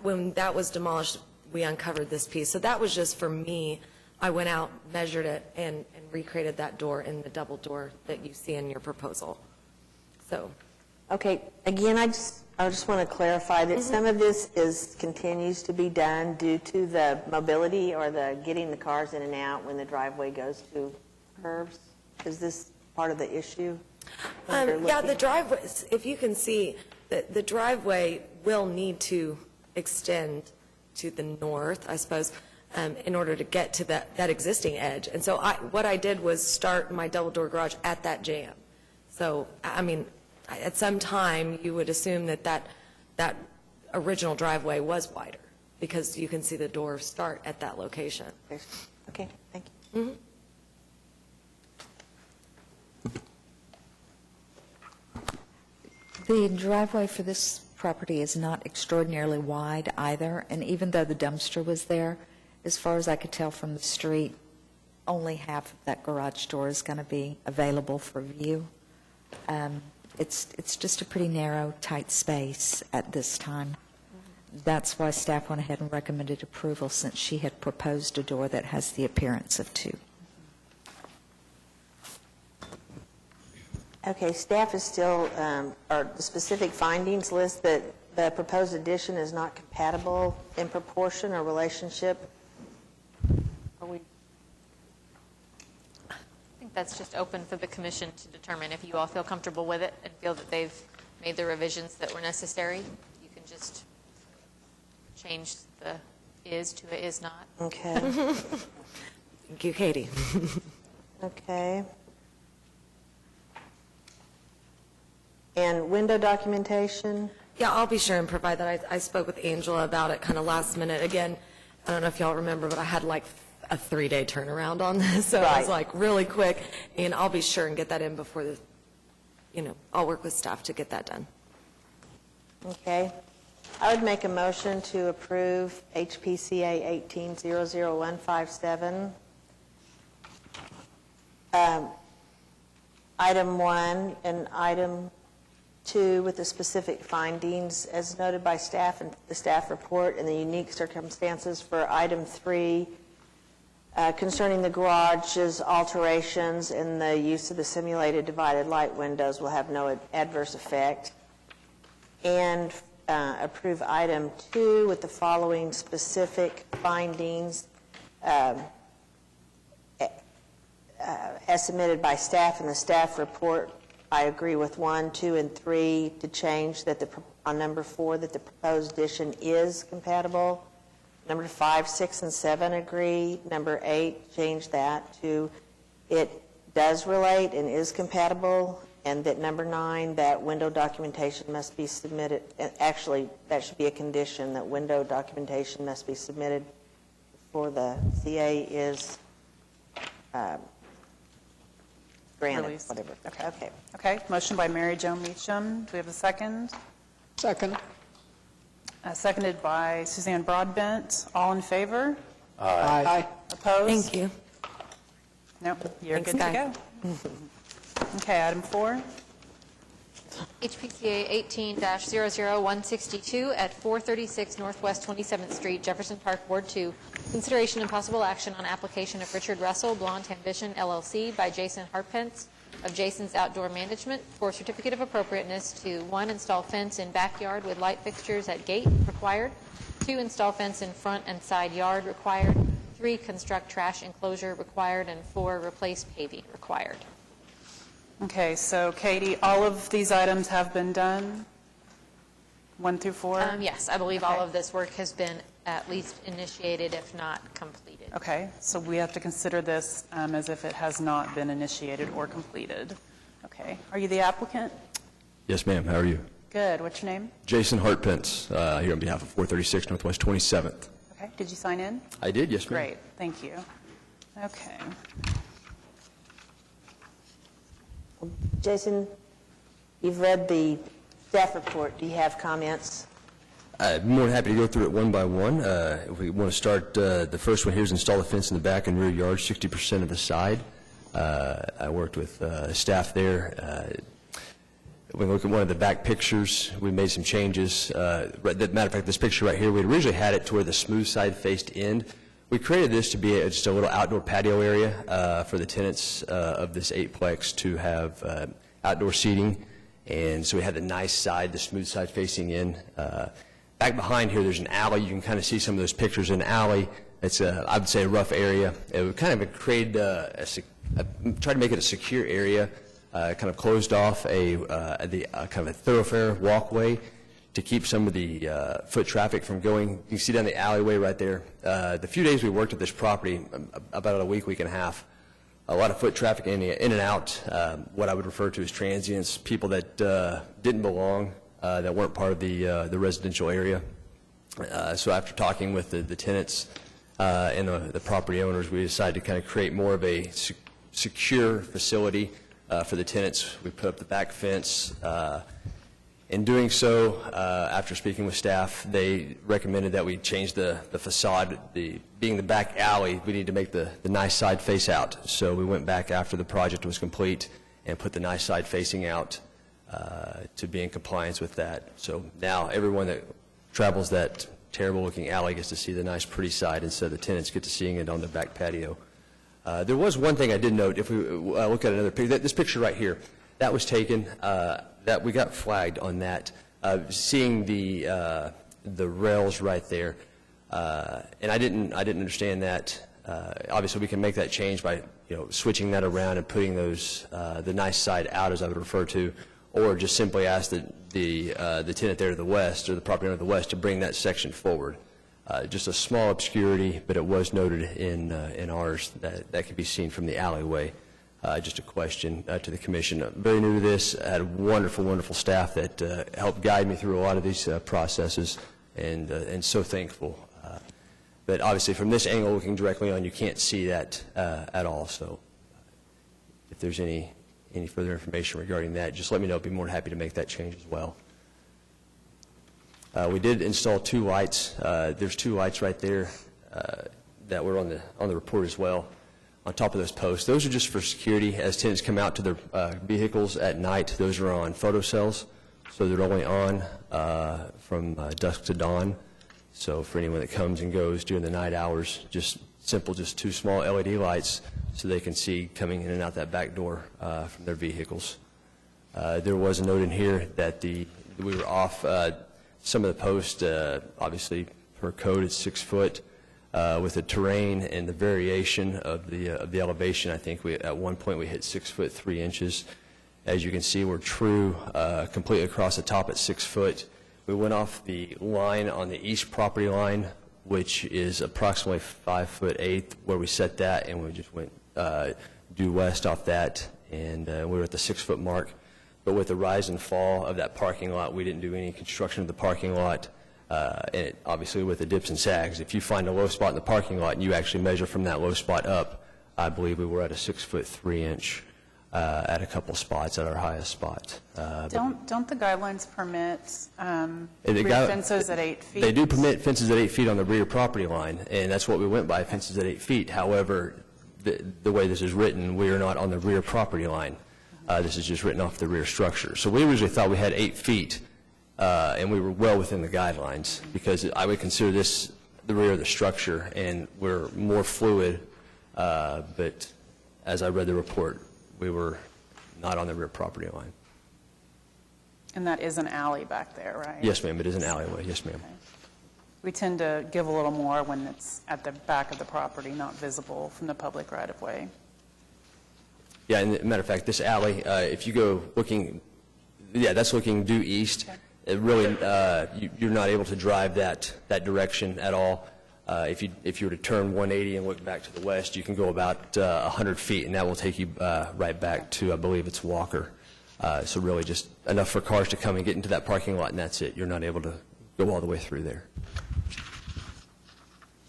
when that was demolished, we uncovered this piece. So that was just for me. I went out, measured it, and recreated that door in the double door that you see in your proposal. So. Okay, again, I just want to clarify that some of this continues to be done due to the mobility or the getting the cars in and out when the driveway goes to curves. Is this part of the issue? Yeah, the driveway, if you can see, the driveway will need to extend to the north, I suppose, in order to get to that existing edge. And so what I did was start my double-door garage at that jam. So, at some time, you would assume that original driveway was wider, because you can see the doors start at that location. Okay, thank you. The driveway for this property is not extraordinarily wide either, and even though the dumpster was there, as far as I could tell from the street, only half of that garage door is going to be available for view. It's just a pretty narrow, tight space at this time. That's why staff went ahead and recommended approval, since she had proposed a door that has the appearance of 2. Okay, staff is still, or the specific findings list that the proposed addition is not compatible in proportion or relationship. Are we? I think that's just open for the commission to determine. If you all feel comfortable with it and feel that they've made the revisions that were necessary, you can just change the is to a is not. Okay. Thank you, Katie. Okay. And window documentation? Yeah, I'll be sure and provide that. I spoke with Angela about it kind of last minute. Again, I don't know if y'all remember, but I had like a 3-day turnaround on this, so it was like really quick. And I'll be sure and get that in before I'll work with staff to get that done. Okay. I would make a motion to approve HPCA 1800157. Item 1 and item 2 with the specific findings as noted by staff and the staff report, and the unique circumstances for item 3 concerning the garage's alterations and the use of the simulated divided light windows will have no adverse effect. And approve item 2 with the following specific findings as submitted by staff in the staff report. I agree with 1, 2, and 3 to change that on number 4 that the proposed addition is compatible. Number 5, 6, and 7 agree. Number 8, change that to it does relate and is compatible. And that number 9, that window documentation must be submitted, actually, that should be a condition, that window documentation must be submitted before the CA is granted, Released. whatever. Okay. Okay, motion by Mary Jo Meacham. Do we have a second? Second. Seconded by Suzanne Broadbent. All in favor? Aye. Opposed? Thank you. No, you're Thanks, good to guys. go. Okay, item 4. HPCA 18-00162 at 436 Northwest 27th Street, Jefferson Park, Ward 2. Consideration and possible action on application of Richard Russell, Blonde Ambition LLC by Jason Harpence of Jason's Outdoor Management for certificate of appropriateness to 1, install fence in backyard with light fixtures at gate required, 2, install fence in front and side yard required, 3, construct trash enclosure required, and 4, replace paving required. Okay, so Katie, all of these items have been done? 1 through 4? Yes, I believe all of this work has been at least initiated, if not completed. Okay, so we have to consider this as if it has not been initiated or completed. Okay, are you the applicant? Yes, ma'am. How are you? Good, what's your name? Jason Hartpence, here on behalf of 436 Northwest 27th. Okay, did you sign in? I did, yes, ma'am. Great, thank you. Okay. Jason, you've read the staff report. Do you have comments? I'm more than happy to go through it one by one. If we want to start, the first one here is install a fence in the back and rear yard, 60% of the side. I worked with staff there. When we look at one of the back pictures, we made some changes. Matter of fact, this picture right here, we originally had it to where the smooth side faced in. We created this to be just a little outdoor patio area for the tenants of this 8-plex to have outdoor seating. And so we had the nice side, the smooth side facing in. Back behind here, there's an alley. You can kind of see some of those pictures in the alley. It's, I would say, a rough area. It kind of created, tried to make it a secure area, kind of closed off kind of a thoroughfare walkway to keep some of the foot traffic from going. You can see down the alleyway right there. The few days we worked at this property, about a week and a half, a lot of foot traffic in and out, what I would refer to as transients, people that didn't belong, that weren't part of the residential area. So after talking with the tenants and the property owners, we decided to kind of create more of a secure facility for the tenants. We put up the back fence. In doing so, after speaking with staff, they recommended that we change the facade. Being the back alley, we need to make the nice side face out. So we went back after the project was complete and put the nice side facing out to be in compliance with that. So now everyone that travels that terrible-looking alley gets to see the nice, pretty side instead of the tenants get to seeing it on the back patio. There was one thing I did note. If we look at another picture, this picture right here, that was taken. That we got flagged on that. Seeing the rails right there, and I didn't understand that. Obviously, we can make that change by switching that around and putting those the nice side out, as I would refer to, or just simply ask the tenant there to the west or the property owner to the west to bring that section forward. Just a small obscurity, but it was noted in ours that could be seen from the alleyway. Just a question to the commission. Very new to this. I had wonderful, wonderful staff that helped guide me through a lot of these processes, and so thankful. But obviously, from this angle, looking directly on, you can't see that at all. So, if there's any further information regarding that, just let me know. I'd be more than happy to make that change as well. We did install 2 lights. There's 2 lights right there that were on the report as well, on top of those posts. Those are just for security. As tenants come out to their vehicles at night, those are on photocells, so they're only on from dusk to dawn. So for anyone that comes and goes during the night hours, just 2 small LED lights so they can see coming in and out that back door from their vehicles. There was a note in here that we were off some of the posts. Obviously, per code, it's 6 foot. With the terrain and the variation of the elevation, I think at one point we hit 6 foot 3 inches. As you can see, we're true completely across the top at 6 foot. We went off the line on the east property line, which is approximately 5 foot 8, where we set that, and we just went due west off that, and we were at the 6 foot mark. but with the rise and fall of that parking lot, we didn't do any construction of the parking lot. And obviously with the dips and sags, if you find a low spot in the parking lot and you actually measure from that low spot up, I believe we were at a 6'3" at a couple spots at our highest spot. Don't the guidelines permit The rear guy- fences at 8 feet? They do permit fences at 8 feet on the rear property line, and that's what we went by, fences at 8 feet. However, the way this is written, we are not on the rear property line. This is just written off the rear structure. So we originally thought we had 8 feet, and we were well within the guidelines, because I would consider this the rear of the structure, and we're more fluid, but as I read the report, we were not on the rear property line. And that is an alley back there, right? Yes, ma'am, it is an alleyway, yes, ma'am. Okay. We tend to give a little more when it's at the back of the property, not visible from the public right-of-way. Yeah, and matter of fact, this alley, if you go looking, yeah, that's looking due east. It really, you're not able to drive that direction at all. If you were to turn 180 and look back to the west, you can go about 100 feet, and that will take you right back to, I believe it's Walker. So really just enough for cars to come and get into that parking lot, and that's it. You're not able to go all the way through there.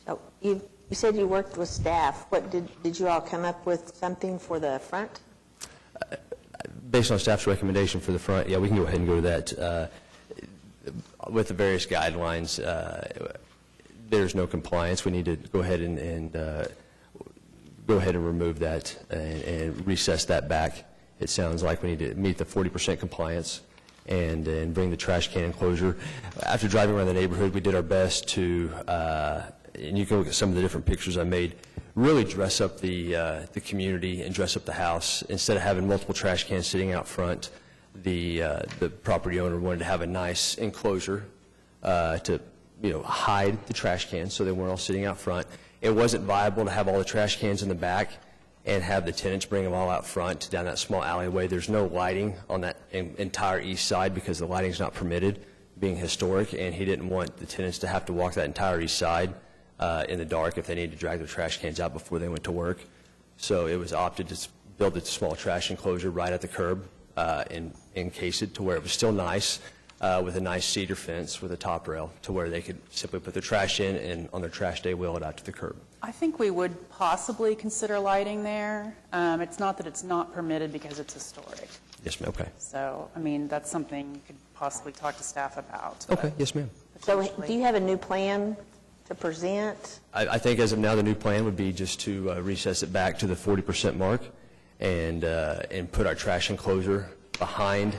So you said you worked with staff. What did you all come up with something for the front? Based on staff's recommendation for the front, yeah, we can go ahead and go to that. With the various guidelines, there's no compliance. We need to go ahead and go ahead and remove that and recess that back. It sounds like we need to meet the 40% compliance and bring the trash can enclosure. After driving around the neighborhood, we did our best to, and you can look at some of the different pictures I made, really dress up the community and dress up the house. Instead of having multiple trash cans sitting out front, the property owner wanted to have a nice enclosure to hide the trash cans so they weren't all sitting out front. It wasn't viable to have all the trash cans in the back and have the tenants bring them all out front down that small alleyway. There's no lighting on that entire east side because the lighting's not permitted, being historic, and he didn't want the tenants to have to walk that entire east side in the dark if they needed to drag their trash cans out before they went to work. So it was opted to build a small trash enclosure right at the curb and encase it to where it was still nice, with a nice cedar fence with a top rail to where they could simply put their trash in and on their trash day wheel it out to the curb. I think we would possibly consider lighting there. It's not that it's not permitted because it's historic. Yes, ma'am. Okay. So, I mean, that's something you could possibly talk to staff about. Okay. Yes, ma'am. So do you have a new plan to present? I think as of now, the new plan would be just to recess it back to the 40% mark and put our trash enclosure behind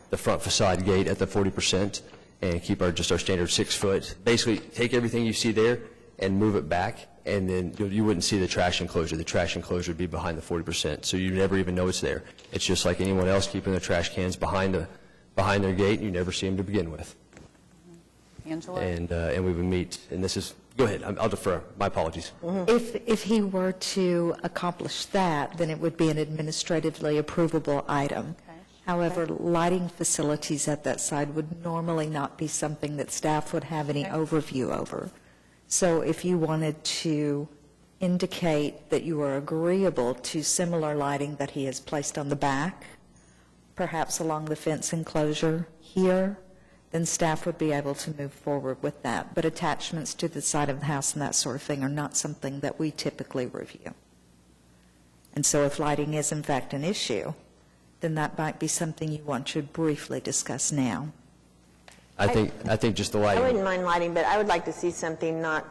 the front facade gate at the 40% and keep our standard 6 foot. Basically, take everything you see there and move it back, and then you wouldn't see the trash enclosure. The trash enclosure would be behind the 40%, so you never even know it's there. It's just like anyone else keeping their trash cans behind their gate. You never see them to begin with. Angela? And we would meet, and this is, go ahead, I'll defer, my apologies. If he were to accomplish that, then it would be an administratively approvable item. Okay. However, lighting facilities at that side would normally not be something that staff would have any overview over. So if you wanted to indicate that you are agreeable to similar lighting that he has placed on the back, perhaps along the fence enclosure here, then staff would be able to move forward with that. But attachments to the side of the house and that sort of thing are not something that we typically review. And so if lighting is in fact an issue, then that might be something you want to briefly discuss now. I think just the I lighting. wouldn't mind lighting, but I would like to see something not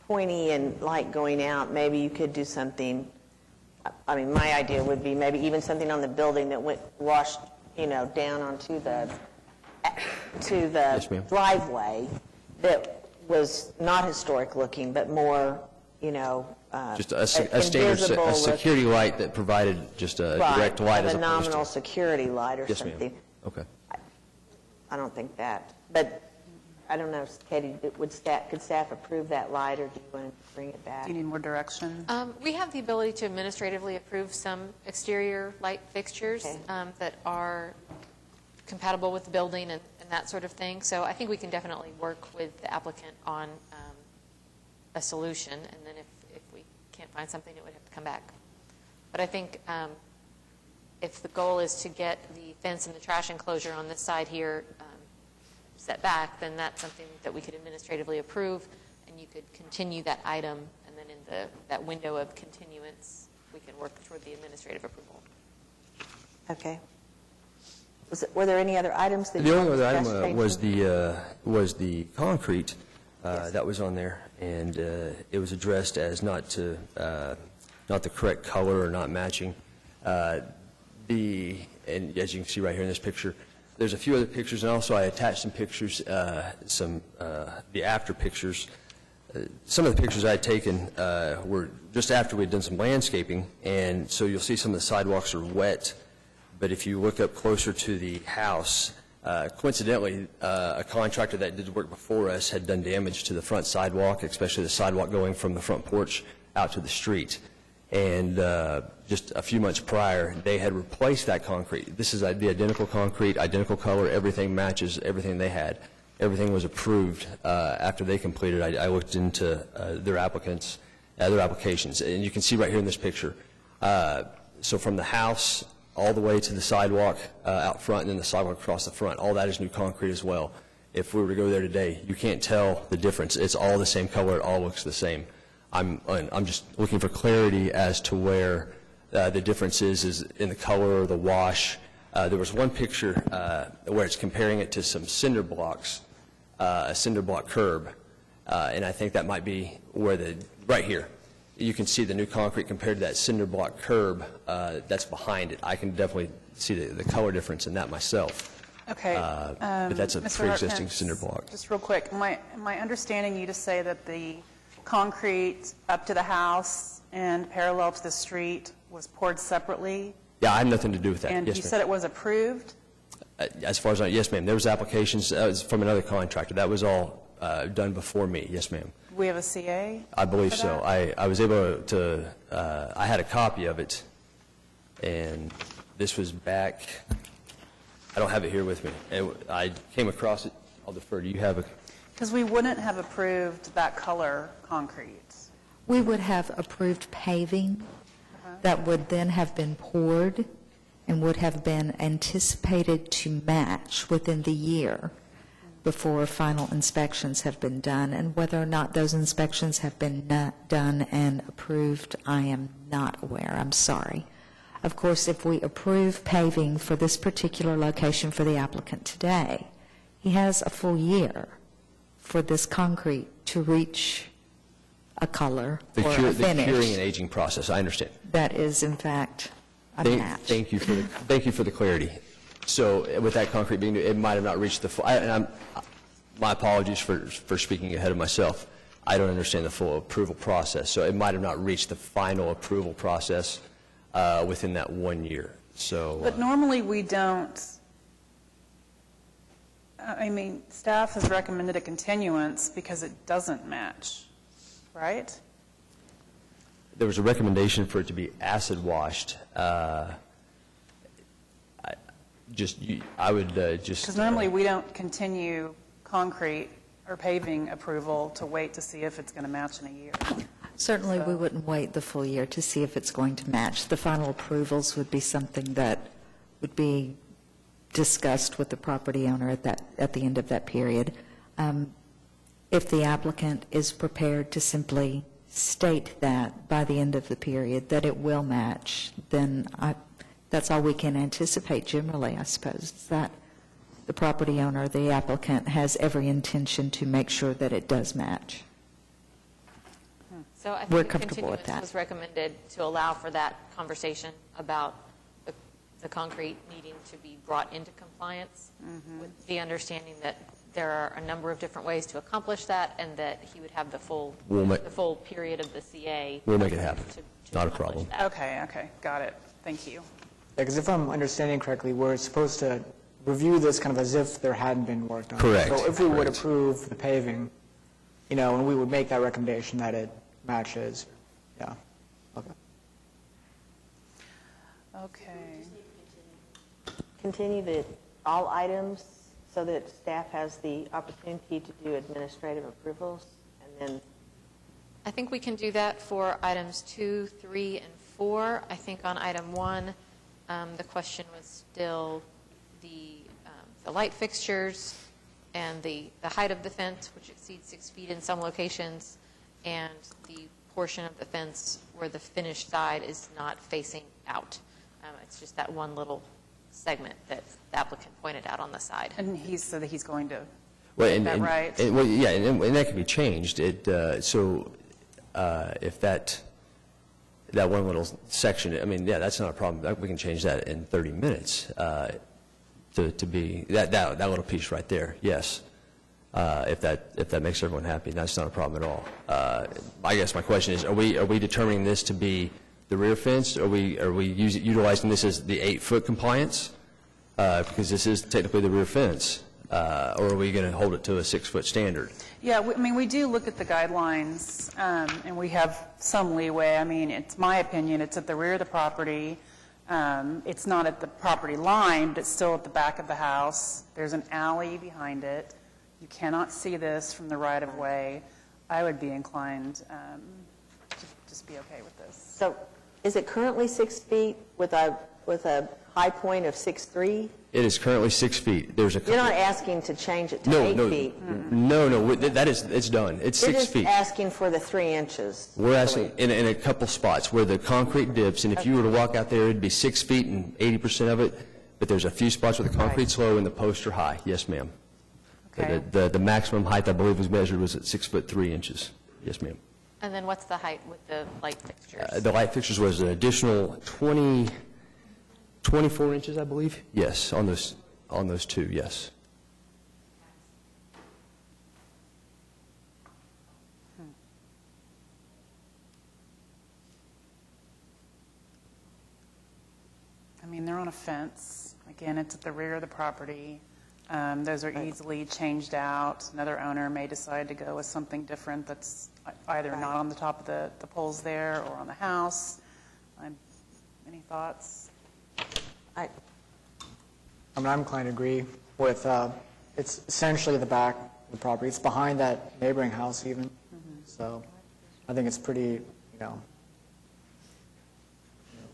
pointy and light going out. Maybe you could do something, I mean, my idea would be maybe even something on the building that washed, down onto the Yes, ma'am. driveway that was not historic looking, but more, Just a standard, invisible a security light that provided just a direct light as a opposed nominal to. security light or Yes, ma'am. something. Okay. I don't think that, but I don't know, Katie, could staff approve that light, or do you want to bring it back? Do you need more direction? We have the ability to administratively approve some exterior light fixtures that are compatible with the building and that sort of thing. So I think we can definitely work with the applicant on a solution, and then if we can't find something, it would have to come back. But I think if the goal is to get the fence and the trash enclosure on this side here set back, then that's something that we could administratively approve, and you could continue that item, and then in that window of continuance, we can work toward the administrative approval. Okay. Were there any other items that you The wanted only to other discuss, item was the concrete Yes. that was on there, and it was addressed as not the correct color or not matching. And as you can see right here in this picture, there's a few other pictures, and also I attached some pictures, the after pictures. Some of the pictures I had taken were just after we'd done some landscaping, and so you'll see some of the sidewalks are wet. But if you look up closer to the house, coincidentally, a contractor that did work before us had done damage to the front sidewalk, especially the sidewalk going from the front porch out to the street. And just a few months prior, they had replaced that concrete. This is the identical concrete, identical color, everything matches everything they had. Everything was approved after they completed. I looked into their applications, and you can see right here in this picture. So from the house all the way to the sidewalk out front, and then the sidewalk across the front, all that is new concrete as well. If we were to go there today, you can't tell the difference. It's all the same color. It all looks the same. I'm just looking for clarity as to where the difference is in the color or the wash. There was one picture where it's comparing it to some cinder blocks, a cinder block curb, and I think that might be where right here, you can see the new concrete compared to that cinder block curb that's behind it. I can definitely see the color difference in that myself. Okay. But that's a Mr. pre-existing Harkness, cinder block. Just real quick, am I understanding you to say that the concrete up to the house and parallel to the street was poured separately? Yeah, I have nothing to do with that. And Yes, you ma'am. said it was approved? As far as yes, ma'am. There was applications from another contractor. That was all done before me. Yes, ma'am. We have a CA? I believe for so. that? I was able to, I had a copy of it, and this was back, I don't have it here with me. I came across it. I'll defer. Do you have a? Because we wouldn't have approved that color concrete. We would have approved paving that would then have been poured and would have been anticipated to match within the year before final inspections have been done. And whether or not those inspections have been done and approved, I am not aware. I'm sorry. Of course, if we approve paving for this particular location for the applicant today, he has a full year for this concrete to reach a color or a The finish. curing and aging process. I understand. That is, in fact, a match. Thank you for the clarity. So with that concrete being new, it might have not reached the full, my apologies for speaking ahead of myself. I don't understand the full approval process, so it might have not reached the final approval process within that 1 year. So. But normally we don't, I mean, staff has recommended a continuance because it doesn't match, right? There was a recommendation for it to be acid washed. I would just. Because normally we don't continue concrete or paving approval to wait to see if it's going to match in a year. Certainly, we wouldn't wait the full year to see if it's going to match. The final approvals would be something that would be discussed with the property owner at the end of that period. If the applicant is prepared to simply state that by the end of the period that it will match, then that's all we can anticipate generally, I suppose, is that the property owner, the applicant, has every intention to make sure that it does match. So I We're think a comfortable with continuance that. was recommended to allow for that conversation about the concrete needing to be brought into compliance, with the understanding that there are a number of different ways to accomplish that, and that he would have the full period of the CA. We'll make it happen. to Not a accomplish problem. that. Okay, got it. Thank you. Because if I'm understanding correctly, we're supposed to review this kind of as if there hadn't been work done. Correct. So if we would Correct. approve the paving, and we would make that recommendation that it matches, yeah. Okay. Okay. Continue all items so that staff has the opportunity to do administrative approvals, and then I think we can do that for items 2, 3, and 4. I think on item 1, The question was still the light fixtures and the height of the fence, which exceeds 6 feet in some locations, and the portion of the fence where the finished side is not facing out. It's just that one little segment that the applicant pointed out on the side. And he said that he's going to Well, get that right. Well, yeah, and that can be changed. So if that one little section, I mean, yeah, that's not a problem. We can change that in 30 minutes to be that little piece right there. Yes, if that makes everyone happy, that's not a problem at all. I guess my question is: Are we determining this to be the rear fence? Are we utilizing this as the 8-foot compliance because this is technically the rear fence? Or are we going to hold it to a 6-foot standard? Yeah, I mean, we do look at the guidelines, and we have some leeway. I mean, it's my opinion, it's at the rear of the property. It's not at the property line, but it's still at the back of the house. There's an alley behind it. You cannot see this from the right-of-way. I would be inclined to just be okay with this. So is it currently 6 feet with a high point of 6'3"? It is currently 6 feet. There's a couple. You're not asking to change it to 8 feet? No, it's done. It's 6 feet. You're just asking for the 3 inches. We're asking in a couple spots where the concrete dips, and if you were to walk out there, it'd be 6 feet and 80% of it, but there's a few spots where the concrete's low and the posts are high. Yes, ma'am. Okay. The maximum height, I believe, was measured was at 6'3" inches. Yes, ma'am. And then what's the height with the light fixtures? The light fixtures was an additional 24 inches, I believe. Yes, on those two, yes. I mean, they're on a fence. Again, it's at the rear of the property. Those are easily changed out. Another owner may decide to go with something different that's either not on the top of the poles there or on the house. Any thoughts? I mean, I'm inclined to agree with, it's essentially the back of the property. It's behind that neighboring house even. So I think it's pretty,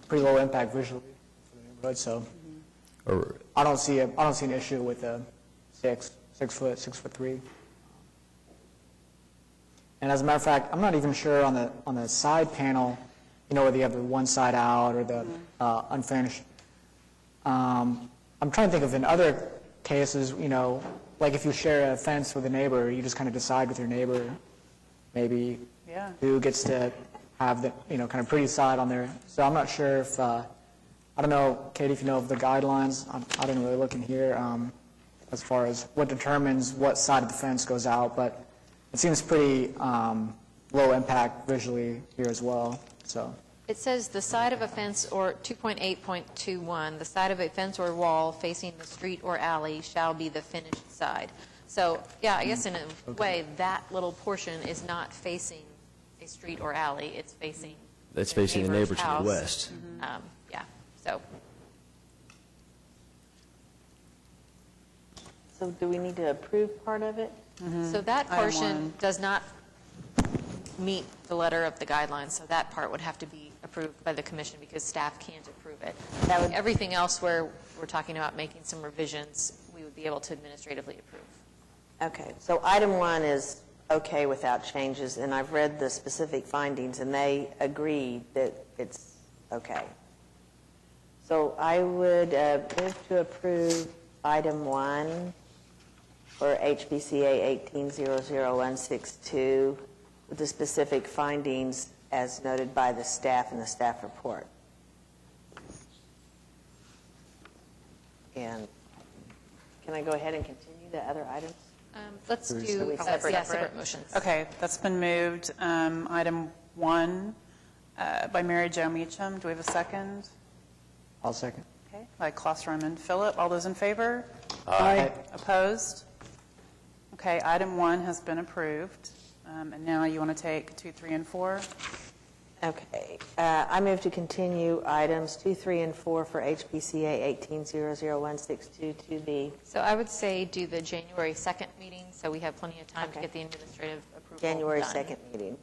pretty low impact visually for the neighborhood. So I don't see an issue with a 6'3". And as a matter of fact, I'm not even sure on the side panel, whether you have the one side out or the unfinished. I'm trying to think of in other cases, like if you share a fence with a neighbor, you just kind of decide with your neighbor maybe who gets to have the, kind of pretty side on there. So I'm not sure if, I don't know, Katie, if you know of the guidelines. I didn't really look in here as far as what determines what side of the fence goes out, but it seems pretty low impact visually here as well. So It says the side of a fence, or 2.8.21, the side of a fence or wall facing the street or alley shall be the finished side. So, yeah, I guess in a way, that little portion is not facing a street or alley. It's facing the neighbor to house. the west. Yeah, so. So do we need to approve part of it? So that Item portion one. does not meet the letter of the guidelines, so that part would have to be approved by the commission because staff can't approve it. Everything else where we're talking about making some revisions, we would be able to administratively approve. Okay, so item 1 is okay without changes, and I've read the specific findings, and they agree that it's okay. So I would move to approve item 1 for HPCA 1800162 with the specific findings as noted by the staff in the staff report. And can I go ahead and continue the other items? Let's do separate motions. Okay, that's been moved. Item 1 by Mary Jo Meacham. Do we have a second? I'll second. Okay, by Klaus Raymond Phillip. All those in favor? Aye. Opposed? Okay, item 1 has been approved. And now you want to take 2, 3, and 4? Okay. I move to continue items 2, 3, and 4 for HPCA 1800162 to be. So I would say do the January 2nd meeting, so we have plenty of time to get the administrative approval January done. 2nd meeting.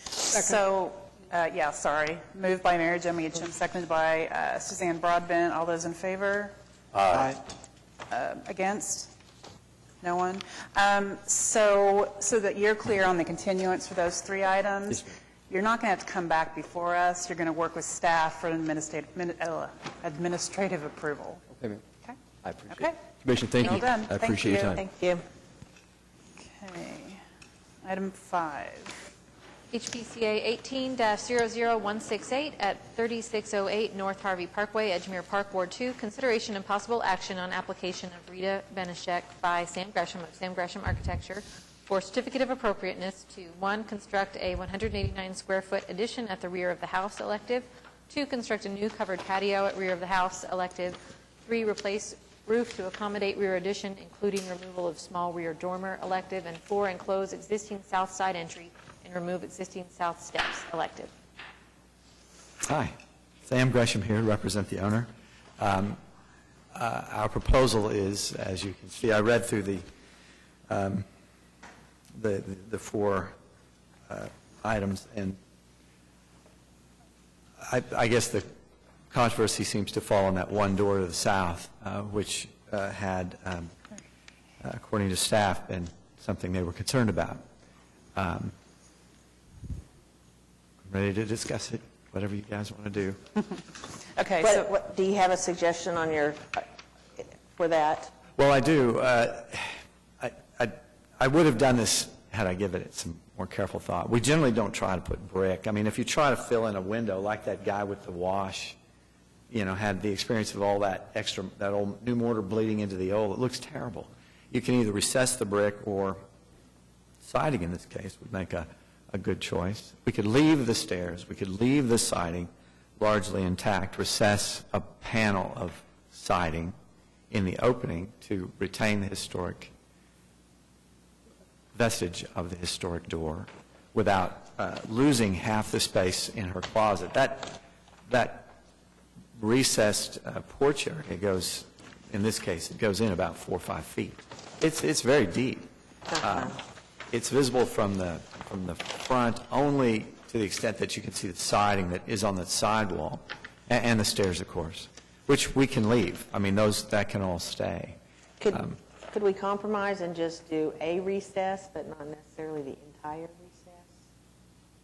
So Yeah, sorry. Moved by Mary Jo Meacham, seconded by Suzanne Broadbent. All those in favor? Aye. Against? No one? So that you're clear on the continuance for those 3 items, you're not going to have to come back before us. You're going to work with staff for administrative approval. Okay, ma'am. Okay? I appreciate Okay. it. Commissioner, thank Well you. done. I appreciate your time. Thank you. Okay. Item 5. HPCA 18-00168 at 3608 North Harvey Parkway, Edgemere Park, Ward 2. Consideration and possible action on application of Rita Benishek by Sam Gresham of Sam Gresham Architecture for certificate of appropriateness to 1, construct a 189-square-foot addition at the rear of the house, elective. 2, construct a new covered patio at rear of the house, elective. 3, replace roof to accommodate rear addition, including removal of small rear dormer, elective. And 4, enclose existing south side entry and remove existing south steps, elective. Hi, Sam Gresham here, represent the owner. Our proposal is, as you can see, I read through the 4 items, and I guess the controversy seems to fall on that one door to the south, which had, according to staff, been something they were concerned about. Ready to discuss it, whatever you guys want to do. Okay, Do you have a suggestion on your, for that? Well, I do. I would have done this had I given it some more careful thought. We generally don't try to put brick. I mean, if you try to fill in a window like that guy with the wash, had the experience of all that old new mortar bleeding into the old, it looks terrible. You can either recess the brick, or siding in this case would make a good choice. We could leave the stairs, we could leave the siding largely intact, recess a panel of siding in the opening to retain the historic vestige of the historic door without losing half the space in her closet. That recessed porch area goes, in this case, it goes in about 4 or 5 feet. It's very deep. It's visible from the front only to the extent that you can see the siding that is on the sidewall, and the stairs, of course, which we can leave. I mean, that can all stay. Could we compromise and just do a recess, but not necessarily the entire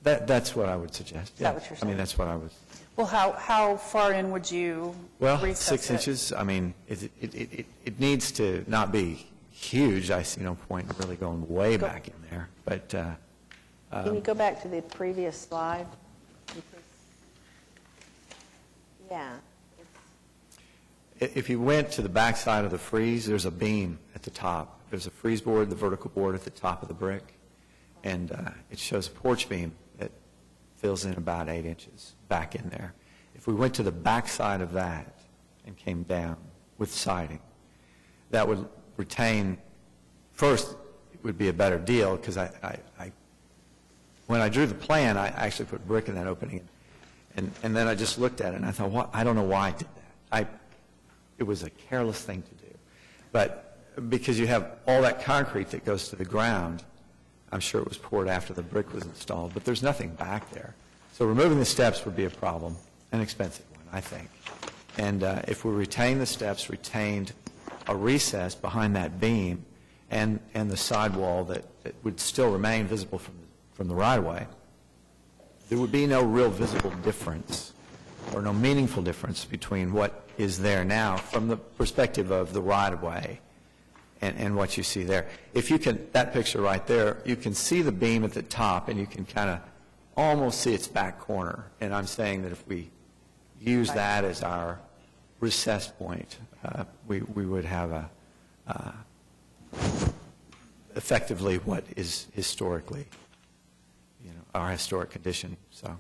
recess? That's what I would suggest. Is that what you're saying? I mean, that's what I would. well, how far in would you recess 6 it? inches. I mean, it needs to not be huge. I see no point in really going way back in there. But Can you go back to the previous slide? Yeah. if you went to the back side of the frieze, there's a beam at the top. There's a frieze board, the vertical board at the top of the brick, and it shows a porch beam that fills in about 8 inches back in there. If we went to the back side of that and came down with siding, that would retain, first, it would be a better deal, because when I drew the plan, I actually put brick in that opening, and then I just looked at it, and I thought, I don't know why I did that. It was a careless thing to do. But because you have all that concrete that goes to the ground, I'm sure it was poured after the brick was installed, but there's nothing back there. So removing the steps would be a problem, an expensive one, I think. And if we retain the steps, retained a recess behind that beam, and the sidewall that would still remain visible from the right-of-way, there would be no real visible difference or no meaningful difference between what is there now from the perspective of the right-of-way and what you see there. If you can, that picture right there, you can see the beam at the top, and you can kind of almost see its back corner. And I'm saying that if we use that as our recess point, we would have effectively what is historically, our historic condition. So,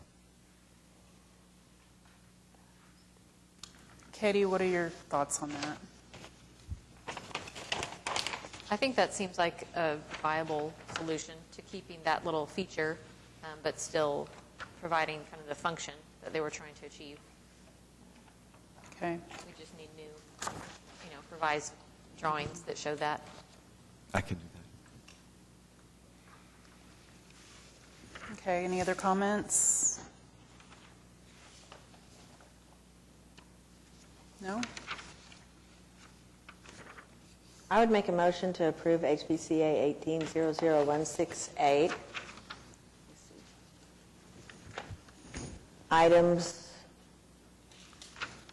Katie, what are your thoughts on that? I think that seems like a viable solution to keeping that little feature, but still providing kind of the function that they were trying to achieve. Okay. We just need new, revised drawings that show that. I can do that. Okay, any other comments? No? I would make a motion to approve HBCA 1800168. Items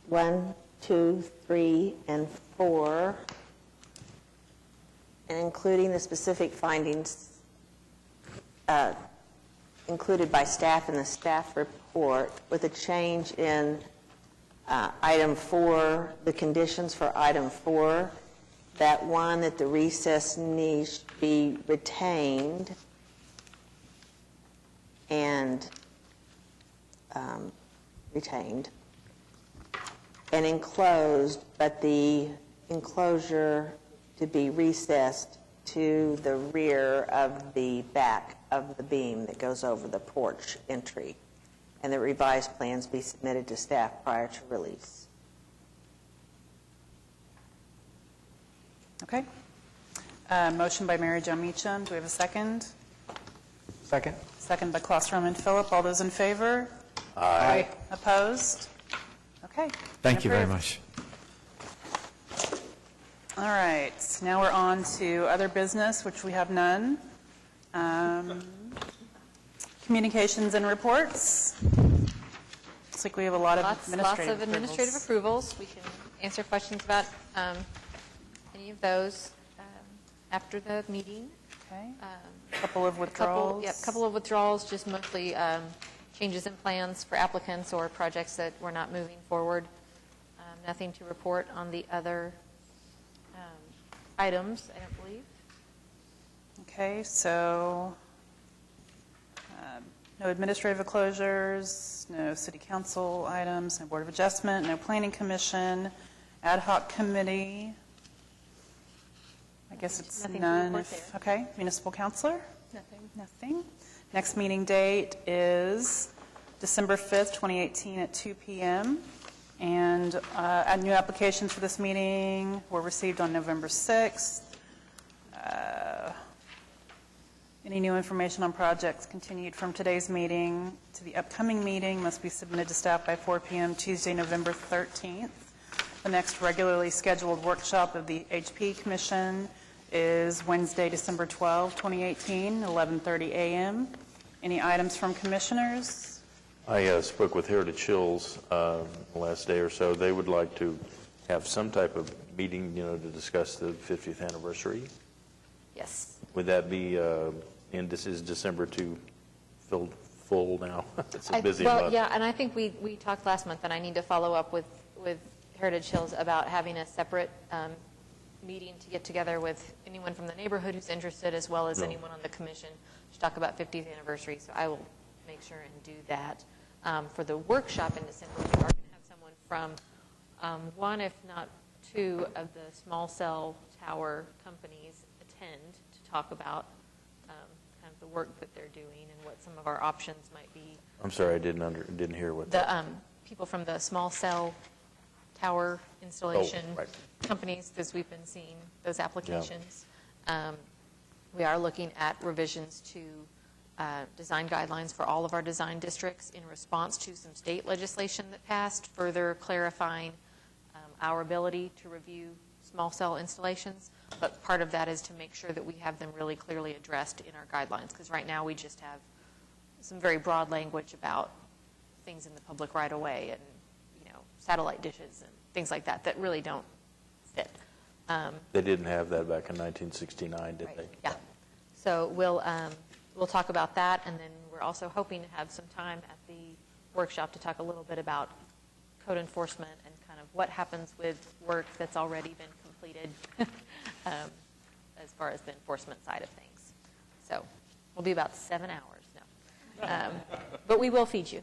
1, 2, 3, and 4, and including the specific findings included by staff in the staff report, with a change in item 4, the conditions for item 4, that one, that the recess niche be retained and enclosed, but the enclosure to be recessed to the rear of the back of the beam that goes over the porch entry, and the revised plans be submitted to staff prior to release. Okay. Motion by Mary Jo Meacham. Do we have a second? Second. Second by Klaus Roman Philip. All those in favor? Aye. Opposed? Okay. Thank you very Approved. much. All right, now we're on to other business, which we have none. Communications and reports. Looks like we have a lot of Lots administrative of administrative approvals. We can answer questions about any of those after the meeting. Okay. Couple of withdrawals. Couple of withdrawals, just mostly changes in plans for applicants or projects that were not moving forward. Nothing to report on the other items, I don't believe. Okay, so no administrative closures, no city council items, no board of adjustment, no planning commission, ad hoc committee. I guess it's Nothing to none. report there. Okay, municipal councilor? Nothing. Nothing. Next meeting date is December 5th, 2018 at 2 p.m. And new applications for this meeting were received on November 6th. Any new information on projects continued from today's meeting to the upcoming meeting must be submitted to staff by 4 p.m. Tuesday, November 13th. The next regularly scheduled workshop of the HP Commission is Wednesday, December 12, 2018, 11:30 a.m. Any items from commissioners? I spoke with Heritage Hills the last day or so. They would like to have some type of meeting, to discuss the 50th anniversary. Yes. Would that be, and this is December 2, full now? It's a busy month. Well, yeah, and I think we talked last month, and I need to follow up with Heritage Hills about having a separate meeting to get together with anyone from the neighborhood who's interested, as well as anyone on the commission to talk about 50th anniversary. So I will make sure and do that. For the workshop in December, we are going to have someone from one, if not two, of the small cell tower companies attend to talk about kind of the work that they're doing and what some of our options might be. I'm sorry, I didn't hear what The people from the small cell tower installation companies, as we've been seeing those applications. We are looking at revisions to design guidelines for all of our design districts in response to some state legislation that passed, further clarifying our ability to review small cell installations. But part of that is to make sure that we have them really clearly addressed in our guidelines, because right now we just have some very broad language about things in the public right of way and satellite dishes and things like that that really don't fit. They didn't have that back in 1969, did they? Yeah. So we'll talk about that, and then we're also hoping to have some time at the workshop to talk a little bit about code enforcement and kind of what happens with work that's already been completed as far as the enforcement side of things. So we'll be about 7 hours now. But we will feed you.